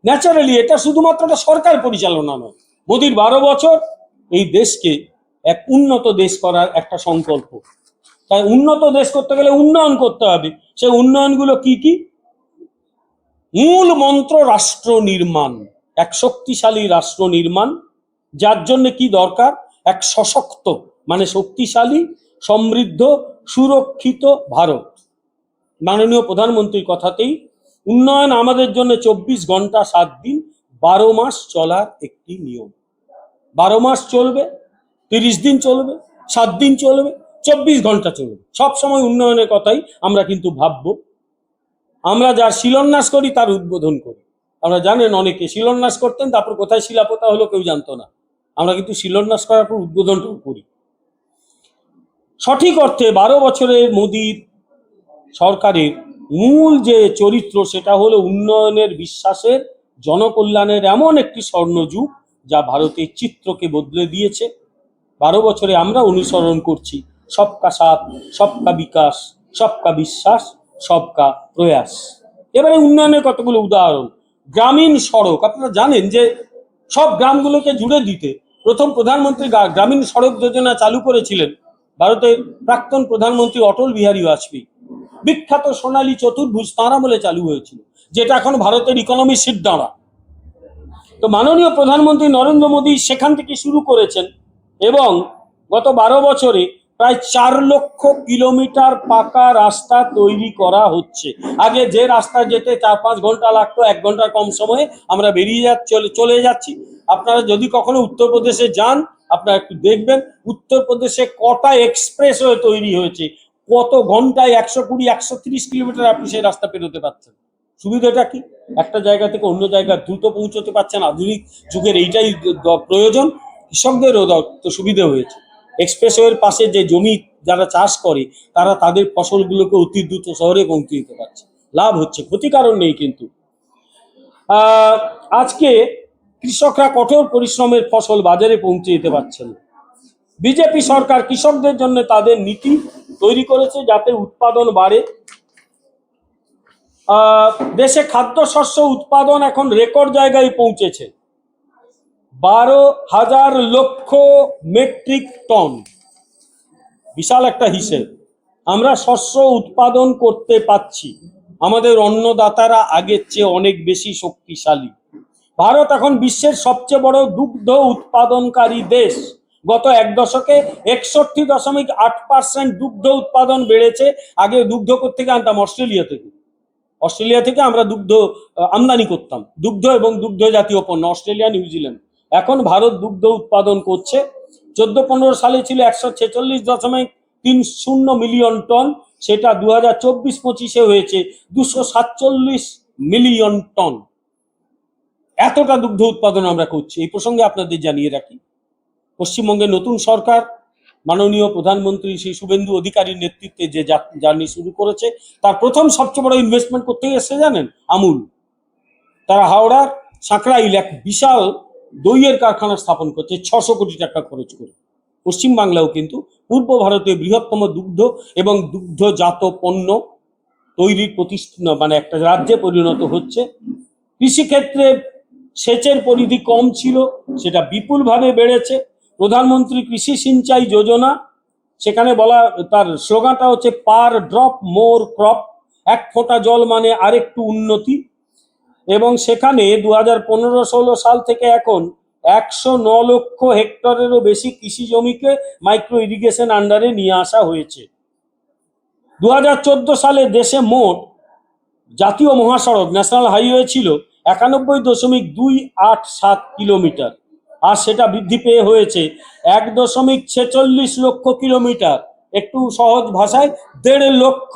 ন্যাচারালি এটা শুধুমাত্র একটা সরকার পরিচালনা নয়, মোদির 12 বছর এই দেশকে এক উন্নত দেশ করার একটা সংকল্প। তাই উন্নত দেশ করতে গেলে উন্নয়ন করতে হবে। সেই উন্নয়নগুলো কি কি? মূল মন্ত্র রাষ্ট্র নির্মাণ, এক শক্তিশালী রাষ্ট্র নির্মাণ। যার জন্য কি দরকার? এক সশক্ত, মানে শক্তিশালী, সমৃদ্ধ, সুরক্ষিত ভারত। মাননীয় প্রধানমন্ত্রীর কথাতেই উন্নয়ন আমাদের জন্য 24 ঘন্টা 7 দিন 12 মাস চলার একটি নিয়ম। 12 মাস চলবে, 30 দিন চলবে, 7 দিন চলবে, 24 ঘন্টা চলবে। সবসময় উন্নয়নের কথাই আমরা কিন্তু ভাববো। আমরা যার শিলান্যাস করি তার উদ্বোধন করি। আমরা জানেন অনেকে শিলান্যাস করতেন, তারপর কোথায় শিলাপোতা হলো কেউ জানতো না। আমরা কিন্তু শিলান্যাস করার পর উদ্বোধনটাও করি। সঠিক অর্থে 12 বছরের মোদির সরকারের মূল যে চরিত্র সেটা হলো উন্নয়নের, বিশ্বাসের, জনকল্যাণের এমন একটি স্বর্ণযুগ যা ভারতের চিত্রকে বদলে দিয়েছে। 12 বছরে আমরা অনুসরণ করছি সবকা সাথ, সবকা বিকাশ, সবকা বিশ্বাস, সবকা প্রয়াস। এবারে উন্নয়নের কতগুলো উদাহরণ। গ্রামীণ সড়ক, আপনারা জানেন যে সব গ্রামগুলোকে জুড়ে দিতে প্রথম প্রধানমন্ত্রী গ্রামীণ সড়ক যোজনা চালু করেছিলেন ভারতের প্রাক্তন প্রধানমন্ত্রী অটল বিহারী বাজপেয়ী। বিখ্যাত সোনালী চতুর্ভুজ তাঁর আমলে চালু হয়েছিল, যেটা এখন ভারতের ইকোনমি সিট দাঁড়া। তো মাননীয় প্রধানমন্ত্রী নরেন্দ্র মোদী সেখান থেকে শুরু করেছেন এবং গত 12 বছরে প্রায় 4 লক্ষ কিলোমিটার পাকা রাস্তা তৈরি করা হচ্ছে। আগে যে রাস্তা যেতে 4-5 ঘন্টা লাগতো, 1 ঘন্টার কম সময়ে আমরা বেরিয়ে চলে যাচ্ছি। আপনারা যদি কখনো উত্তরপ্রদেশে যান, আপনারা একটু দেখবেন উত্তরপ্রদেশে কটা এক্সপ্রেসওয়ে তৈরি হয়েছে, কত ঘন্টায় 120-130 কিলোমিটার আপনি সেই রাস্তা পেরোতে পারছেন। সুবিধাটা কি? একটা জায়গা থেকে অন্য জায়গায় দ্রুত পৌঁছতে পারছেন। আধুনিক যুগের এইটাই প্রয়োজন। কৃষকদেরও তো সুবিধা হয়েছে। এক্সপ্রেসওয়ের পাশে যে জমি যারা চাষ করে তারা তাদের ফসলগুলোকে অতি দ্রুত শহরে পৌঁছে দিতে পারছে, লাভ হচ্ছে, ক্ষতিকারণ নেই। কিন্তু আজকে কৃষকরা কঠোর পরিশ্রমের ফসল বাজারে পৌঁছে দিতে পারছেন। বিজেপি সরকার কৃষকদের জন্য তাদের নীতি তৈরি করেছে যাতে উৎপাদন বাড়ে। দেশে খাদ্যশস্য উৎপাদন এখন রেকর্ড জায়গায় পৌঁছেছে, 12,000 লক্ষ মেট্রিক টন। বিশাল একটা হিসেব। আমরা শস্য উৎপাদন করতে পারছি, আমাদের অন্নদাতারা আগের চেয়ে অনেক বেশি শক্তিশালী। ভারত এখন বিশ্বের সবচেয়ে বড় দুগ্ধ উৎপাদনকারী দেশ। গত 1 দশকে 61.8% দুগ্ধ উৎপাদন বেড়েছে। আগে দুগ্ধ কোত্থেকে আনতাম? অস্ট্রেলিয়া থেকে আমরা দুগ্ধ আমদানি করতাম, দুগ্ধ এবং দুগ্ধ জাতীয় পণ্য, অস্ট্রেলিয়া, নিউজিল্যান্ড। এখন ভারত দুগ্ধ উৎপাদন করছে। 14-15 সালে ছিল 146.30 মিলিয়ন টন, সেটা 2024-25-এ হয়েছে 247 মিলিয়ন টন। এতটা দুগ্ধ উৎপাদন আমরা করছি। এই প্রসঙ্গে আপনাদের জানিয়ে রাখি, পশ্চিমবঙ্গের নতুন সরকার মাননীয় প্রধানমন্ত্রী শ্রী শুভেন্দু অধিকারীর নেতৃত্বে যে জার্নি শুরু করেছে, তার প্রথম সবচেয়ে বড় ইনভেস্টমেন্ট করতে এসে জানেন? আমুল। তারা হাওড়ার সাঁকরাইল এক বিশাল দইয়ের কারখানা স্থাপন করছে 600 কোটি টাকা খরচ করে। পশ্চিমবাংলাও কিন্তু পূর্ব ভারতের বৃহত্তম দুগ্ধ এবং দুগ্ধজাত পণ্য তৈরির মানে একটা রাজ্যে পরিণত হচ্ছে। কৃষিক্ষেত্রে সেচের পরিধি কম ছিল, সেটা বিপুলভাবে বেড়েছে। প্রধানমন্ত্রী কৃষি সিঞ্চাই যোজনা, সেখানে বলা, তার স্লোগানটা হচ্ছে পার ড্রপ মোর ক্রপ, 1 ফোঁটা জল মানে আরেকটু উন্নতি। এবং সেখানে 2015-16 সাল থেকে এখন 109 লক্ষ হেক্টরেরও বেশি কৃষি জমিকে মাইক্রো ইরিগেশন আন্ডারে নিয়ে আসা হয়েছে। 2014 সালে দেশে মোট জাতীয় মহাসড়ক ন্যাশনাল হাইওয়ে ছিল 91.287 কিলোমিটার, আর সেটা বৃদ্ধি পেয়ে হয়েছে 1.46 লক্ষ কিলোমিটার। একটু সহজ ভাষায় 1.5 লক্ষ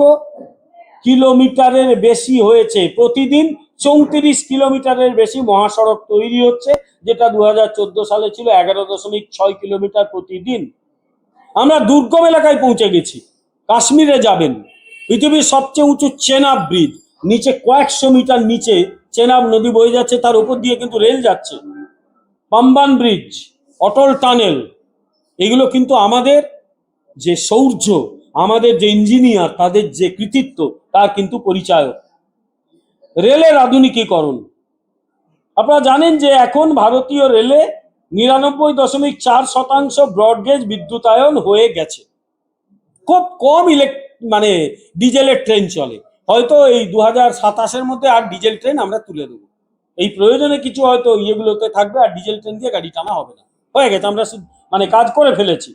কিলোমিটারের বেশি হয়েছে। প্রতিদিন 34 কিলোমিটারের বেশি মহাসড়ক তৈরি হচ্ছে, যেটা 2014 সালে ছিল 11.6 কিলোমিটার প্রতিদিন। আমরা দুর্গম এলাকায় পৌঁছে গেছি। কাশ্মীরে যাবেন, পৃথিবীর সবচেয়ে উঁচু চেনাব ব্রিজ, নিচে কয়েকশো মিটার নিচে চেনাব নদী বয়ে যাচ্ছে, তার উপর দিয়ে কিন্তু রেল যাচ্ছে। পাম্বান ব্রিজ, অটল টানেল, এগুলো কিন্তু আমাদের যে শৌর্য, আমাদের যে ইঞ্জিনিয়ার, তাদের যে কৃতিত্ব, তার কিন্তু পরিচায়ক। রেলের আধুনিকীকরণ, আপনারা জানেন যে এখন ভারতীয় রেলে 99.4% ব্রডগেজ বিদ্যুতায়ন হয়ে গেছে। খুব কম মানে ডিজেলের ট্রেন চলে। হয়তো এই 2027-এর মধ্যে আর ডিজেল ট্রেন আমরা তুলে দেবো। এই প্রয়োজনে কিছু হয়তো ইয়েগুলোতে থাকবে, আর ডিজেল ট্রেন দিয়ে গাড়ি টানা হবে না, হয়ে গেছে, আমরা মানে কাজ করে ফেলেছি।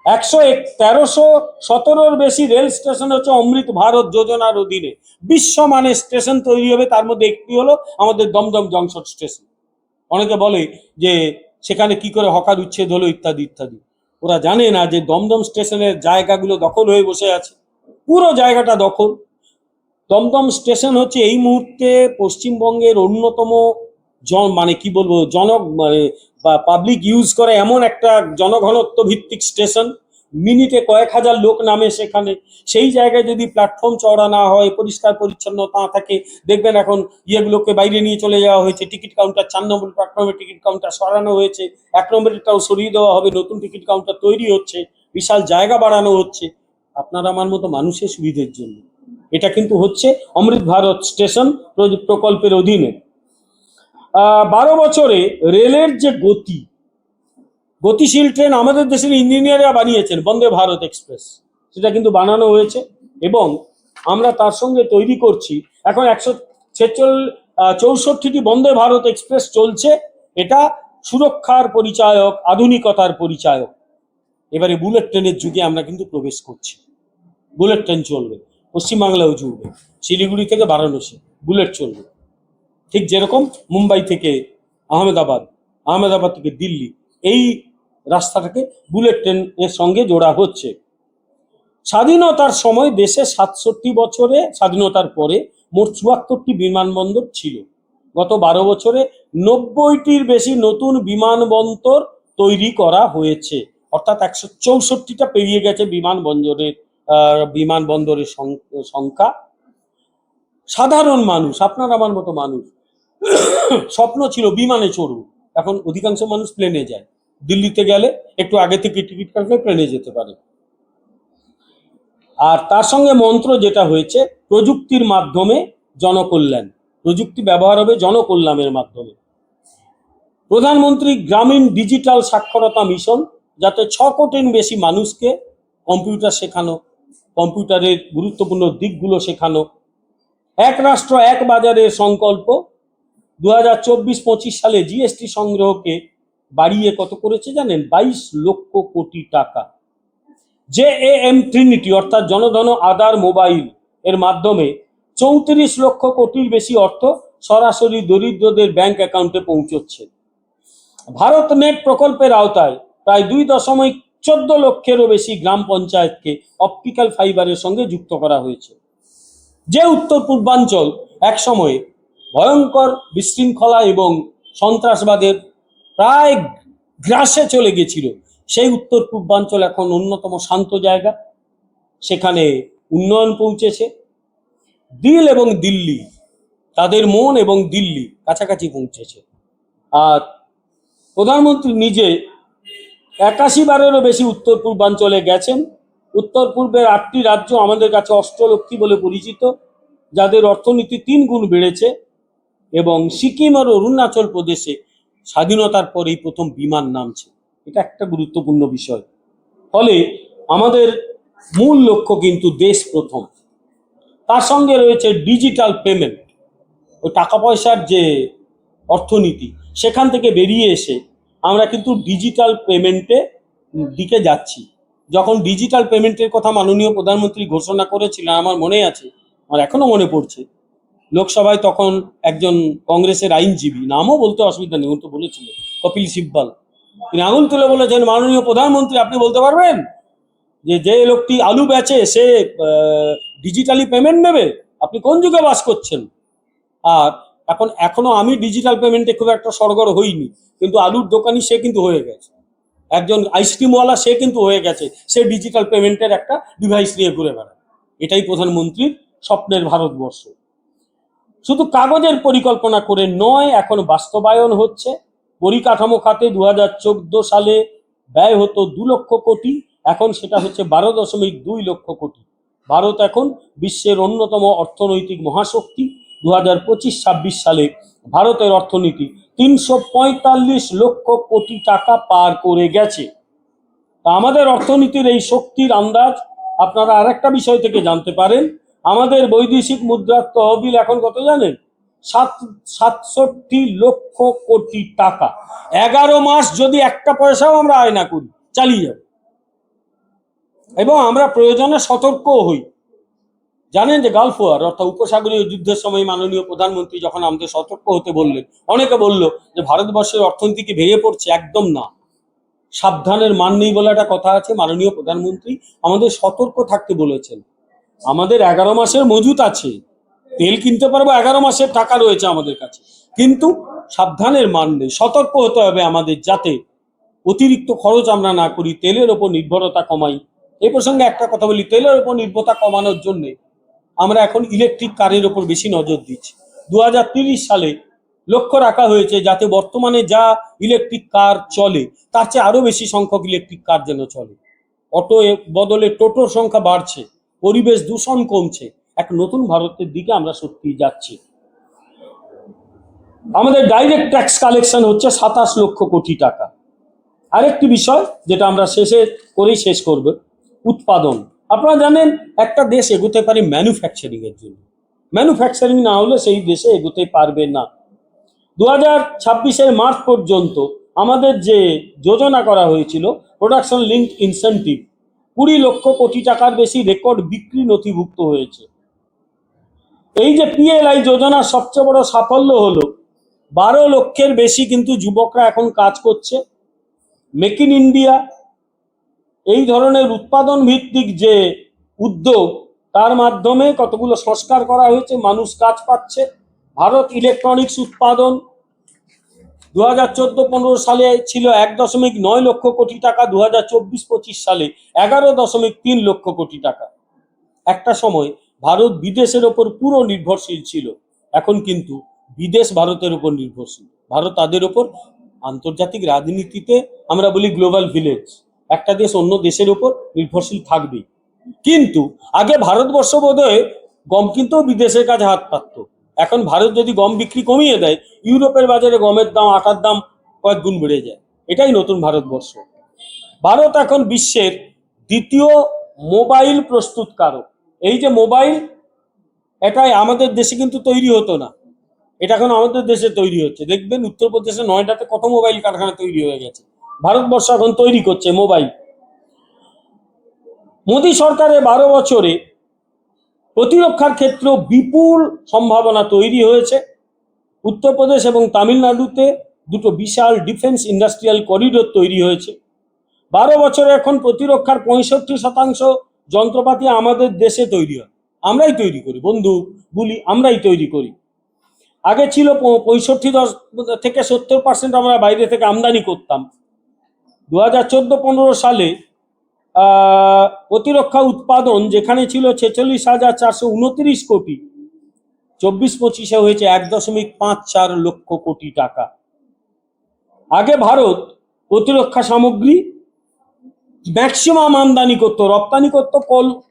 1317-র বেশি রেল স্টেশন হচ্ছে অমৃত ভারত যোজনার অধীনে। বিশ্বমানের স্টেশন তৈরি হবে, তার মধ্যে একটি হলো আমাদের দমদম জংশন স্টেশন। অনেকে বলে যে সেখানে কি করে হকার উচ্ছেদ হলো ইত্যাদি ইত্যাদি। ওরা জানে না যে দমদম স্টেশনের জায়গাগুলো দখল হয়ে বসে আছে, পুরো জায়গাটা দখল। দমদম স্টেশন হচ্ছে এই মুহূর্তে পশ্চিমবঙ্গের অন্যতম মানে কি বলবো মানে বা পাবলিক ইউজ করে এমন একটা জনঘনত্ব ভিত্তিক স্টেশন, মিনিটে কয়েক হাজার লোক নামে সেখানে, সেই জায়গায় যদি প্ল্যাটফর্ম চওড়া না হয়, পরিষ্কার পরিচ্ছন্নতা না থাকে, দেখবেন এখন ইয়েগুলোকে বাইরে নিয়ে চলে যাওয়া হয়েছে, টিকিট কাউন্টার 4 নম্বর প্ল্যাটফর্মে টিকিট কাউন্টার সরানো হয়েছে, 1 নম্বরেরটাও সরিয়ে দেওয়া হবে, নতুন টিকিট কাউন্টার তৈরি হচ্ছে, বিশাল জায়গা বাড়ানো হচ্ছে আপনার আমার মতো মানুষের সুবিধের জন্য। এটা কিন্তু হচ্ছে অমৃত ভারত স্টেশন প্রকল্পের অধীনে। 12 বছরে রেলের যে গতিশীল ট্রেন আমাদের দেশের ইঞ্জিনিয়াররা বানিয়েছেন, বন্দে ভারত এক্সপ্রেস, সেটা কিন্তু বানানো হয়েছে এবং আমরা তার সঙ্গে তৈরি করছি এখন 164টি বন্দে ভারত এক্সপ্রেস চলছে। এটা সুরক্ষার পরিচায়ক, আধুনিকতার পরিচায়ক। এবারে বুলেট ট্রেনের যুগে আমরা কিন্তু প্রবেশ করছি। বুলেট ট্রেন চলবে, পশ্চিমবাংলাও চলবে, শিলিগুড়ি থেকে বারাণসী বুলেট চলবে, ঠিক যেরকম মুম্বাই থেকে আহমেদাবাদ, আহমেদাবাদ থেকে দিল্লি, এই রাস্তাটাকে বুলেট ট্রেন এর সঙ্গে জোড়া হচ্ছে। স্বাধীনতার সময় দেশে 67 বছরে স্বাধীনতার পরে মোট 74টি বিমানবন্দর ছিল। গত 12 বছরে 90টির বেশি নতুন বিমানবন্দর তৈরি করা হয়েছে, অর্থাৎ 164টা পেরিয়ে গেছে বিমানবন্দরের সংখ্যা। সাধারণ মানুষ, আপনার আমার মতো মানুষ, স্বপ্ন ছিল বিমানে চড়ব, এখন অধিকাংশ মানুষ প্লেনে যায়। দিল্লিতে গেলে একটু আগে থেকে টিকিট কাটলে প্লেনে যেতে পারে। আর তার সঙ্গে মন্ত্র যেটা হয়েছে, প্রযুক্তির মাধ্যমে জনকল্যাণ, প্রযুক্তি ব্যবহার হবে জনকল্যাণের মাধ্যমে। প্রধানমন্ত্রী গ্রামীণ ডিজিটাল সাক্ষরতা মিশন, যাতে 6 কোটির বেশি মানুষকে কম্পিউটার শেখানো, কম্পিউটারের গুরুত্বপূর্ণ দিকগুলো শেখানো। এক রাষ্ট্র এক বাজারের সংকল্প 2024-25 সালে জিএসটি সংগ্রহকে বাড়িয়ে কত করেছে জানেন? 22 লক্ষ কোটি টাকা। JAM ট্রিনিটি অর্থাৎ জনধন আধার মোবাইল এর মাধ্যমে 34 লক্ষ কোটির বেশি অর্থ সরাসরি দরিদ্রদের ব্যাংক অ্যাকাউন্টে পৌঁছচ্ছে। ভারত নেট প্রকল্পের আওতায় প্রায় 2.14 লক্ষেরও বেশি গ্রাম পঞ্চায়েতকে অপটিক্যাল ফাইবারের সঙ্গে যুক্ত করা হয়েছে। যে উত্তর পূর্বাঞ্চল একসময়ে ভয়ঙ্কর বিশৃঙ্খলা এবং সন্ত্রাসবাদের প্রায় গ্রাসে চলে গেছিল, সেই উত্তর পূর্বাঞ্চল এখন অন্যতম শান্ত জায়গা, সেখানে উন্নয়ন পৌঁছেছে। দিল এবং দিল্লি, তাদের মন এবং দিল্লি কাছাকাছি পৌঁছেছে। আর প্রধানমন্ত্রী নিজে 81 বারেরও বেশি উত্তর পূর্বাঞ্চলে গেছেন। উত্তর পূর্বের 8টি রাজ্য আমাদের কাছে অষ্টলক্ষ্মী বলে পরিচিত, যাদের অর্থনীতি 3 গুণ বেড়েছে, এবং সিকিম আর অরুণাচল প্রদেশে স্বাধীনতার পরেই প্রথম বিমান নামছে। এটা একটা গুরুত্বপূর্ণ বিষয়। ফলে আমাদের মূল লক্ষ্য কিন্তু দেশ প্রথম। তার সঙ্গে রয়েছে ডিজিটাল পেমেন্ট, ওই টাকা পয়সার যে অর্থনীতি, সেখান থেকে বেরিয়ে এসে আমরা কিন্তু ডিজিটাল পেমেন্টে দিকে যাচ্ছি। যখন ডিজিটাল পেমেন্টের কথা মাননীয় প্রধানমন্ত্রী ঘোষণা করেছিলেন, আমার মনে আছে, আমার এখনো মনে পড়ছে, লোকসভায় তখন একজন কংগ্রেসের আইনজীবী, নামও বলতে অসুবিধা নেই, তো বলেছিল কপিল সিব্বল, তিনি আঙুল তুলে বলেছেন, মাননীয় প্রধানমন্ত্রী আপনি বলতে পারবেন যে লোকটি আলু বেচে সে ডিজিটালি পেমেন্ট নেবে? আপনি কোন যুগে বাস করছেন? আর এখনো আমি ডিজিটাল পেমেন্টে খুব একটা সরগর হইনি, কিন্তু আলুর দোকানি সে কিন্তু হয়ে গেছে, একজন আইসক্রিমওয়ালা সে কিন্তু হয়ে গেছে, সে ডিজিটাল পেমেন্টের একটা ডিভাইস নিয়ে ঘুরে বেড়ায়। এটাই প্রধানমন্ত্রীর স্বপ্নের ভারতবর্ষ। শুধু কাগজের পরিকল্পনা করে নয়, এখন বাস্তবায়ন হচ্ছে। পরিকাঠামো খাতে 2014 সালে ব্যয় হতো 2 লক্ষ কোটি, এখন সেটা হচ্ছে 12.2 লক্ষ কোটি। ভারত এখন বিশ্বের অন্যতম অর্থনৈতিক মহাশক্তি। 2025-26 সালে ভারতের অর্থনীতি 345 লক্ষ কোটি টাকা পার করে গেছে। তা আমাদের অর্থনীতির এই শক্তির আন্দাজ আপনারা আরেকটা বিষয় থেকে জানতে পারেন। আমাদের বৈদেশিক মুদ্রার তহবিল এখন কত জানেন? 67 লক্ষ কোটি টাকা। 11 মাস যদি একটা পয়সাও আমরা আয় না করি, চালিয়ে যাব। এবং আমরা প্রয়োজনে সতর্কও হই। জানেন যে গালফ ওয়ার অর্থাৎ উপসাগরীয় যুদ্ধের সময় মাননীয় প্রধানমন্ত্রী যখন আমাদের সতর্ক হতে বললেন, অনেকে বলল যে ভারতবর্ষের অর্থনীতি কি ভেঙে পড়ছে? একদম না, সাবধানের মান নেই বলে একটা কথা আছে। মাননীয় প্রধানমন্ত্রী আমাদের সতর্ক থাকতে বলেছেন। আমাদের 11 মাসের মজুত আছে, তেল কিনতে পারবো, 11 মাসের টাকা রয়েছে আমাদের কাছে, কিন্তু সাবধানের মান নেই। সতর্ক হতে হবে আমাদের, যাতে অতিরিক্ত খরচ আমরা না করি, তেলের ওপর নির্ভরতা কমাই। এই প্রসঙ্গে একটা কথা বলি, তেলের ওপর নির্ভরতা কমানোর জন্য আমরা এখন ইলেকট্রিক কারের ওপর বেশি নজর দিচ্ছি। 2030 সালে লক্ষ্য রাখা হয়েছে যাতে বর্তমানে যা ইলেকট্রিক কার চলে তার চেয়ে আরো বেশি সংখ্যক ইলেকট্রিক কার যেন চলে। অটো বদলে টোটোর সংখ্যা বাড়ছে, পরিবেশ দূষণ কমছে, এক নতুন ভারতের দিকে আমরা সত্যি যাচ্ছি। আমাদের ডাইরেক্ট ট্যাক্স কালেকশন হচ্ছে 27 লক্ষ কোটি টাকা। আরেকটি বিষয় যেটা আমরা শেষ করব, উৎপাদন। আপনারা জানেন একটা দেশ এগোতে পারে ম্যানুফ্যাকচারিং এর জন্য, ম্যানুফ্যাকচারিং না হলে সেই দেশে এগোতে পারবে না। 2026 মার্চ পর্যন্ত আমাদের যে যোজনা করা হয়েছিল production linked incentive, 20 lakh crore টাকার বেশি রেকর্ড বিক্রি নথিভুক্ত হয়েছে। এই যে পিএলআই যোজনার সবচেয়ে বড় সাফল্য হলো 12 লক্ষের বেশি কিন্তু যুবকরা এখন কাজ করছে। মেক ইন ইন্ডিয়া, এই ধরনের উৎপাদন ভিত্তিক যে উদ্যোগ, তার মাধ্যমে কতগুলো সংস্কার করা হয়েছে, মানুষ কাজ পাচ্ছে। ভারত ইলেকট্রনিক্স উৎপাদন 2014-15 সালে ছিল 1.9 লক্ষ কোটি টাকা, 2024-25 সালে 11.3 লক্ষ কোটি টাকা। একটা সময় ভারত বিদেশের ওপর পুরো নির্ভরশীল ছিল, এখন কিন্তু বিদেশ ভারতের উপর নির্ভরশীল। ভারত তাদের ওপর, আন্তর্জাতিক রাজনীতিতে আমরা বলি গ্লোবাল ভিলেজ, একটা দেশ অন্য দেশের উপর নির্ভরশীল থাকবে। কিন্তু আগে ভারতবর্ষ বোধহয় গম কিনতেও বিদেশের কাছে হাত পাতত, এখন ভারত যদি গম বিক্রি কমিয়ে দেয়, ইউরোপের বাজারে গমের দাম, আটার দাম কয়েক গুণ বেড়ে যায়। এটাই নতুন ভারতবর্ষ। ভারত এখন বিশ্বের দ্বিতীয় মোবাইল প্রস্তুতকারক। এই যে মোবাইল, এটাই আমাদের দেশে কিন্তু তৈরি হতো না, এটা এখন আমাদের দেশে তৈরি হচ্ছে। দেখবেন উত্তরপ্রদেশে নয়ডাতে কত মোবাইল কারখানা তৈরি হয়ে গেছে। ভারতবর্ষ এখন তৈরি করছে মোবাইল। মোদী সরকারের 12 বছরে প্রতিরক্ষার ক্ষেত্রে বিপুল সম্ভাবনা তৈরি হয়েছে। উত্তরপ্রদেশ এবং তামিলনাড়ুতে দুটো বিশাল ডিফেন্স ইন্ডাস্ট্রিয়াল করিডোর তৈরি হয়েছে। 12 বছরে এখন প্রতিরক্ষার 65% যন্ত্রপাতি আমাদের দেশে তৈরি হয়, আমরাই তৈরি করি। বন্দুক, গুলি আমরাই তৈরি করি। আগে ছিল 65 থেকে 70% আমরা বাইরে থেকে আমদানি করতাম। 2014-15 সালে প্রতিরক্ষা উৎপাদন যেখানে ছিল 46,429 কোটি, 24-25 হয়েছে 1.54 লক্ষ কোটি টাকা। আগে ভারত প্রতিরক্ষা সামগ্রী ম্যাক্সিমাম আমদানি করতো, রপ্তানি করতো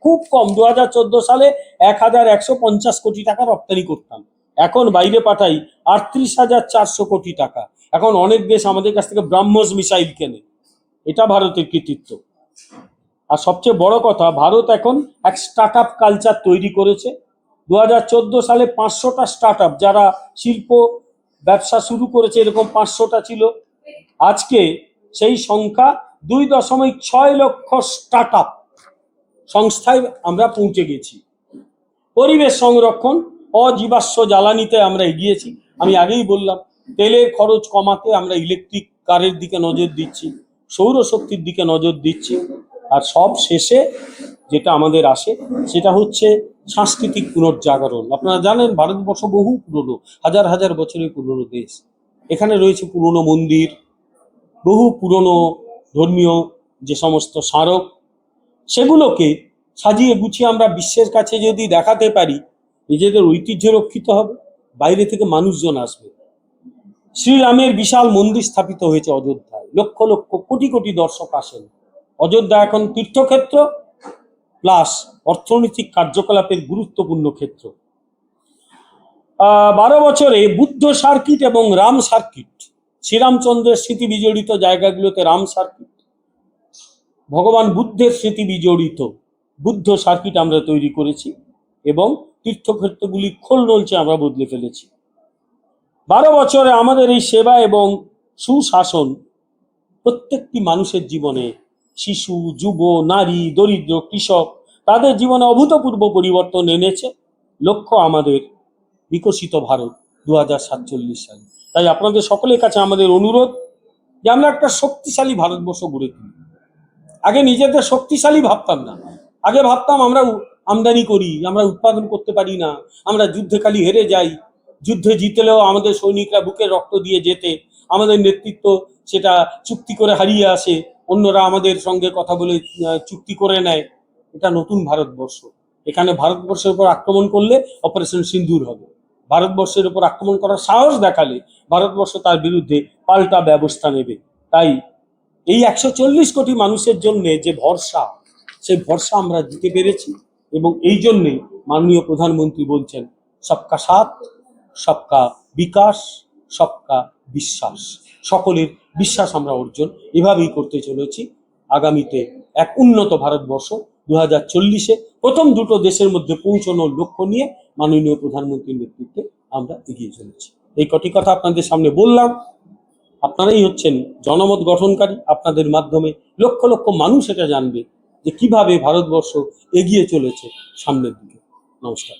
খুব কম। 2014 সালে 1,150 কোটি টাকা রপ্তানি করতাম, এখন বাইরে পাঠাই 38,400 কোটি টাকা। এখন অনেক দেশ আমাদের কাছ থেকে ব্রাহ্মস মিসাইল কেনে, এটা ভারতের কৃতিত্ব। আর সবচেয়ে বড় কথা, ভারত এখন এক স্টার্ট আপ কালচার তৈরি করেছে। 2014 সালে 500টা স্টার্ট আপ, যারা শিল্প ব্যবসা শুরু করেছে, এরকম 500টা ছিল। আজকে সেই সংখ্যা 2.6 লক্ষ স্টার্ট আপ সংস্থায় আমরা পৌঁছে গেছি। পরিবেশ সংরক্ষণ, অজীবাশ্ম জ্বালানিতে আমরা এগিয়েছি। আমি আগেই বললাম, তেলের খরচ কমাতে আমরা ইলেকট্রিক কারের দিকে নজর দিচ্ছি, সৌরশক্তির দিকে নজর দিচ্ছি। আর সব শেষে যেটা আমাদের আসে সেটা হচ্ছে সাংস্কৃতিক পুনর্জাগরণ। আপনারা জানেন ভারতবর্ষ বহু পুরনো, হাজার হাজার বছরের পুরনো দেশ। এখানে রয়েছে পুরনো মন্দির, বহু পুরনো ধর্মীয় যে সমস্ত স্মারক, সেগুলোকে সাজিয়ে গুছিয়ে আমরা বিশ্বের কাছে যদি দেখাতে পারি, নিজেদের ঐতিহ্য রক্ষিত হবে, বাইরে থেকে মানুষজন আসবে। শ্রীরামের বিশাল মন্দির স্থাপিত হয়েছে অযোধ্যায়, লক্ষ লক্ষ কোটি কোটি দর্শক আসেন। অযোধ্যা এখন তীর্থক্ষেত্র প্লাস অর্থনৈতিক কার্যকলাপের গুরুত্বপূর্ণ ক্ষেত্র। 12 বছরে বুদ্ধ সার্কিট এবং রাম সার্কিট, শ্রীরামচন্দ্রের স্মৃতি বিজড়িত জায়গাগুলোতে রাম সার্কিট, ভগবান বুদ্ধের স্মৃতি বিজড়িত বুদ্ধ সার্কিট আমরা তৈরি করেছি এবং তীর্থক্ষেত্রগুলি খোল নলচে আমরা বদলে ফেলেছি। 12 বছরে আমাদের এই সেবা এবং সুশাসন প্রত্যেকটি মানুষের জীবনে, শিশু, যুব, নারী, দরিদ্র, কৃষক, তাদের জীবনে অভূতপূর্ব পরিবর্তন এনেছে। লক্ষ্য আমাদের বিকশিত ভারত 2047 সালে। তাই আপনাদের সকলের কাছে আমাদের অনুরোধ যে আমরা একটা শক্তিশালী ভারতবর্ষ গড়ে তুলি। আগে নিজেদের শক্তিশালী ভাবতাম না, আগে ভাবতাম আমরা আমদানি করি, আমরা উৎপাদন করতে পারি না, আমরা যুদ্ধে খালি হেরে যাই। যুদ্ধে জিতলেও আমাদের সৈনিকরা বুকে রক্ত দিয়ে যেতে, আমাদের নেতৃত্ব সেটা চুক্তি করে হারিয়ে আসে, অন্যরা আমাদের সঙ্গে কথা বলে চুক্তি করে নেয়। এটা নতুন ভারতবর্ষ। এখানে ভারতবর্ষের উপর আক্রমণ করলে অপারেশন সিন্দুর হবে। ভারতবর্ষের উপর আক্রমণ করার সাহস দেখালে ভারতবর্ষ তার বিরুদ্ধে পাল্টা ব্যবস্থা নেবে। তাই এই 140 কোটি মানুষের জন্য যে ভরসা, সেই ভরসা আমরা দিতে পেরেছি, এবং এই জন্যেই মাননীয় প্রধানমন্ত্রী বলছেন সবকা সাথ, সবকা বিকাশ, সবকা বিশ্বাস। সকলের বিশ্বাস আমরা অর্জন এভাবেই করতে চলেছি। আগামীতে এক উন্নত ভারতবর্ষ 2040-এ প্রথম দুটো দেশের মধ্যে পৌঁছানোর লক্ষ্য নিয়ে মাননীয় প্রধানমন্ত্রীর নেতৃত্বে আমরা এগিয়ে চলেছি। এই কটি কথা আপনাদের সামনে বললাম। আপনারাই হচ্ছেন জনমত গঠনকারী। আপনাদের মাধ্যমে লক্ষ লক্ষ মানুষ এটা জানবে যে কিভাবে ভারতবর্ষ এগিয়ে চলেছে সামনের দিকে। নমস্কার।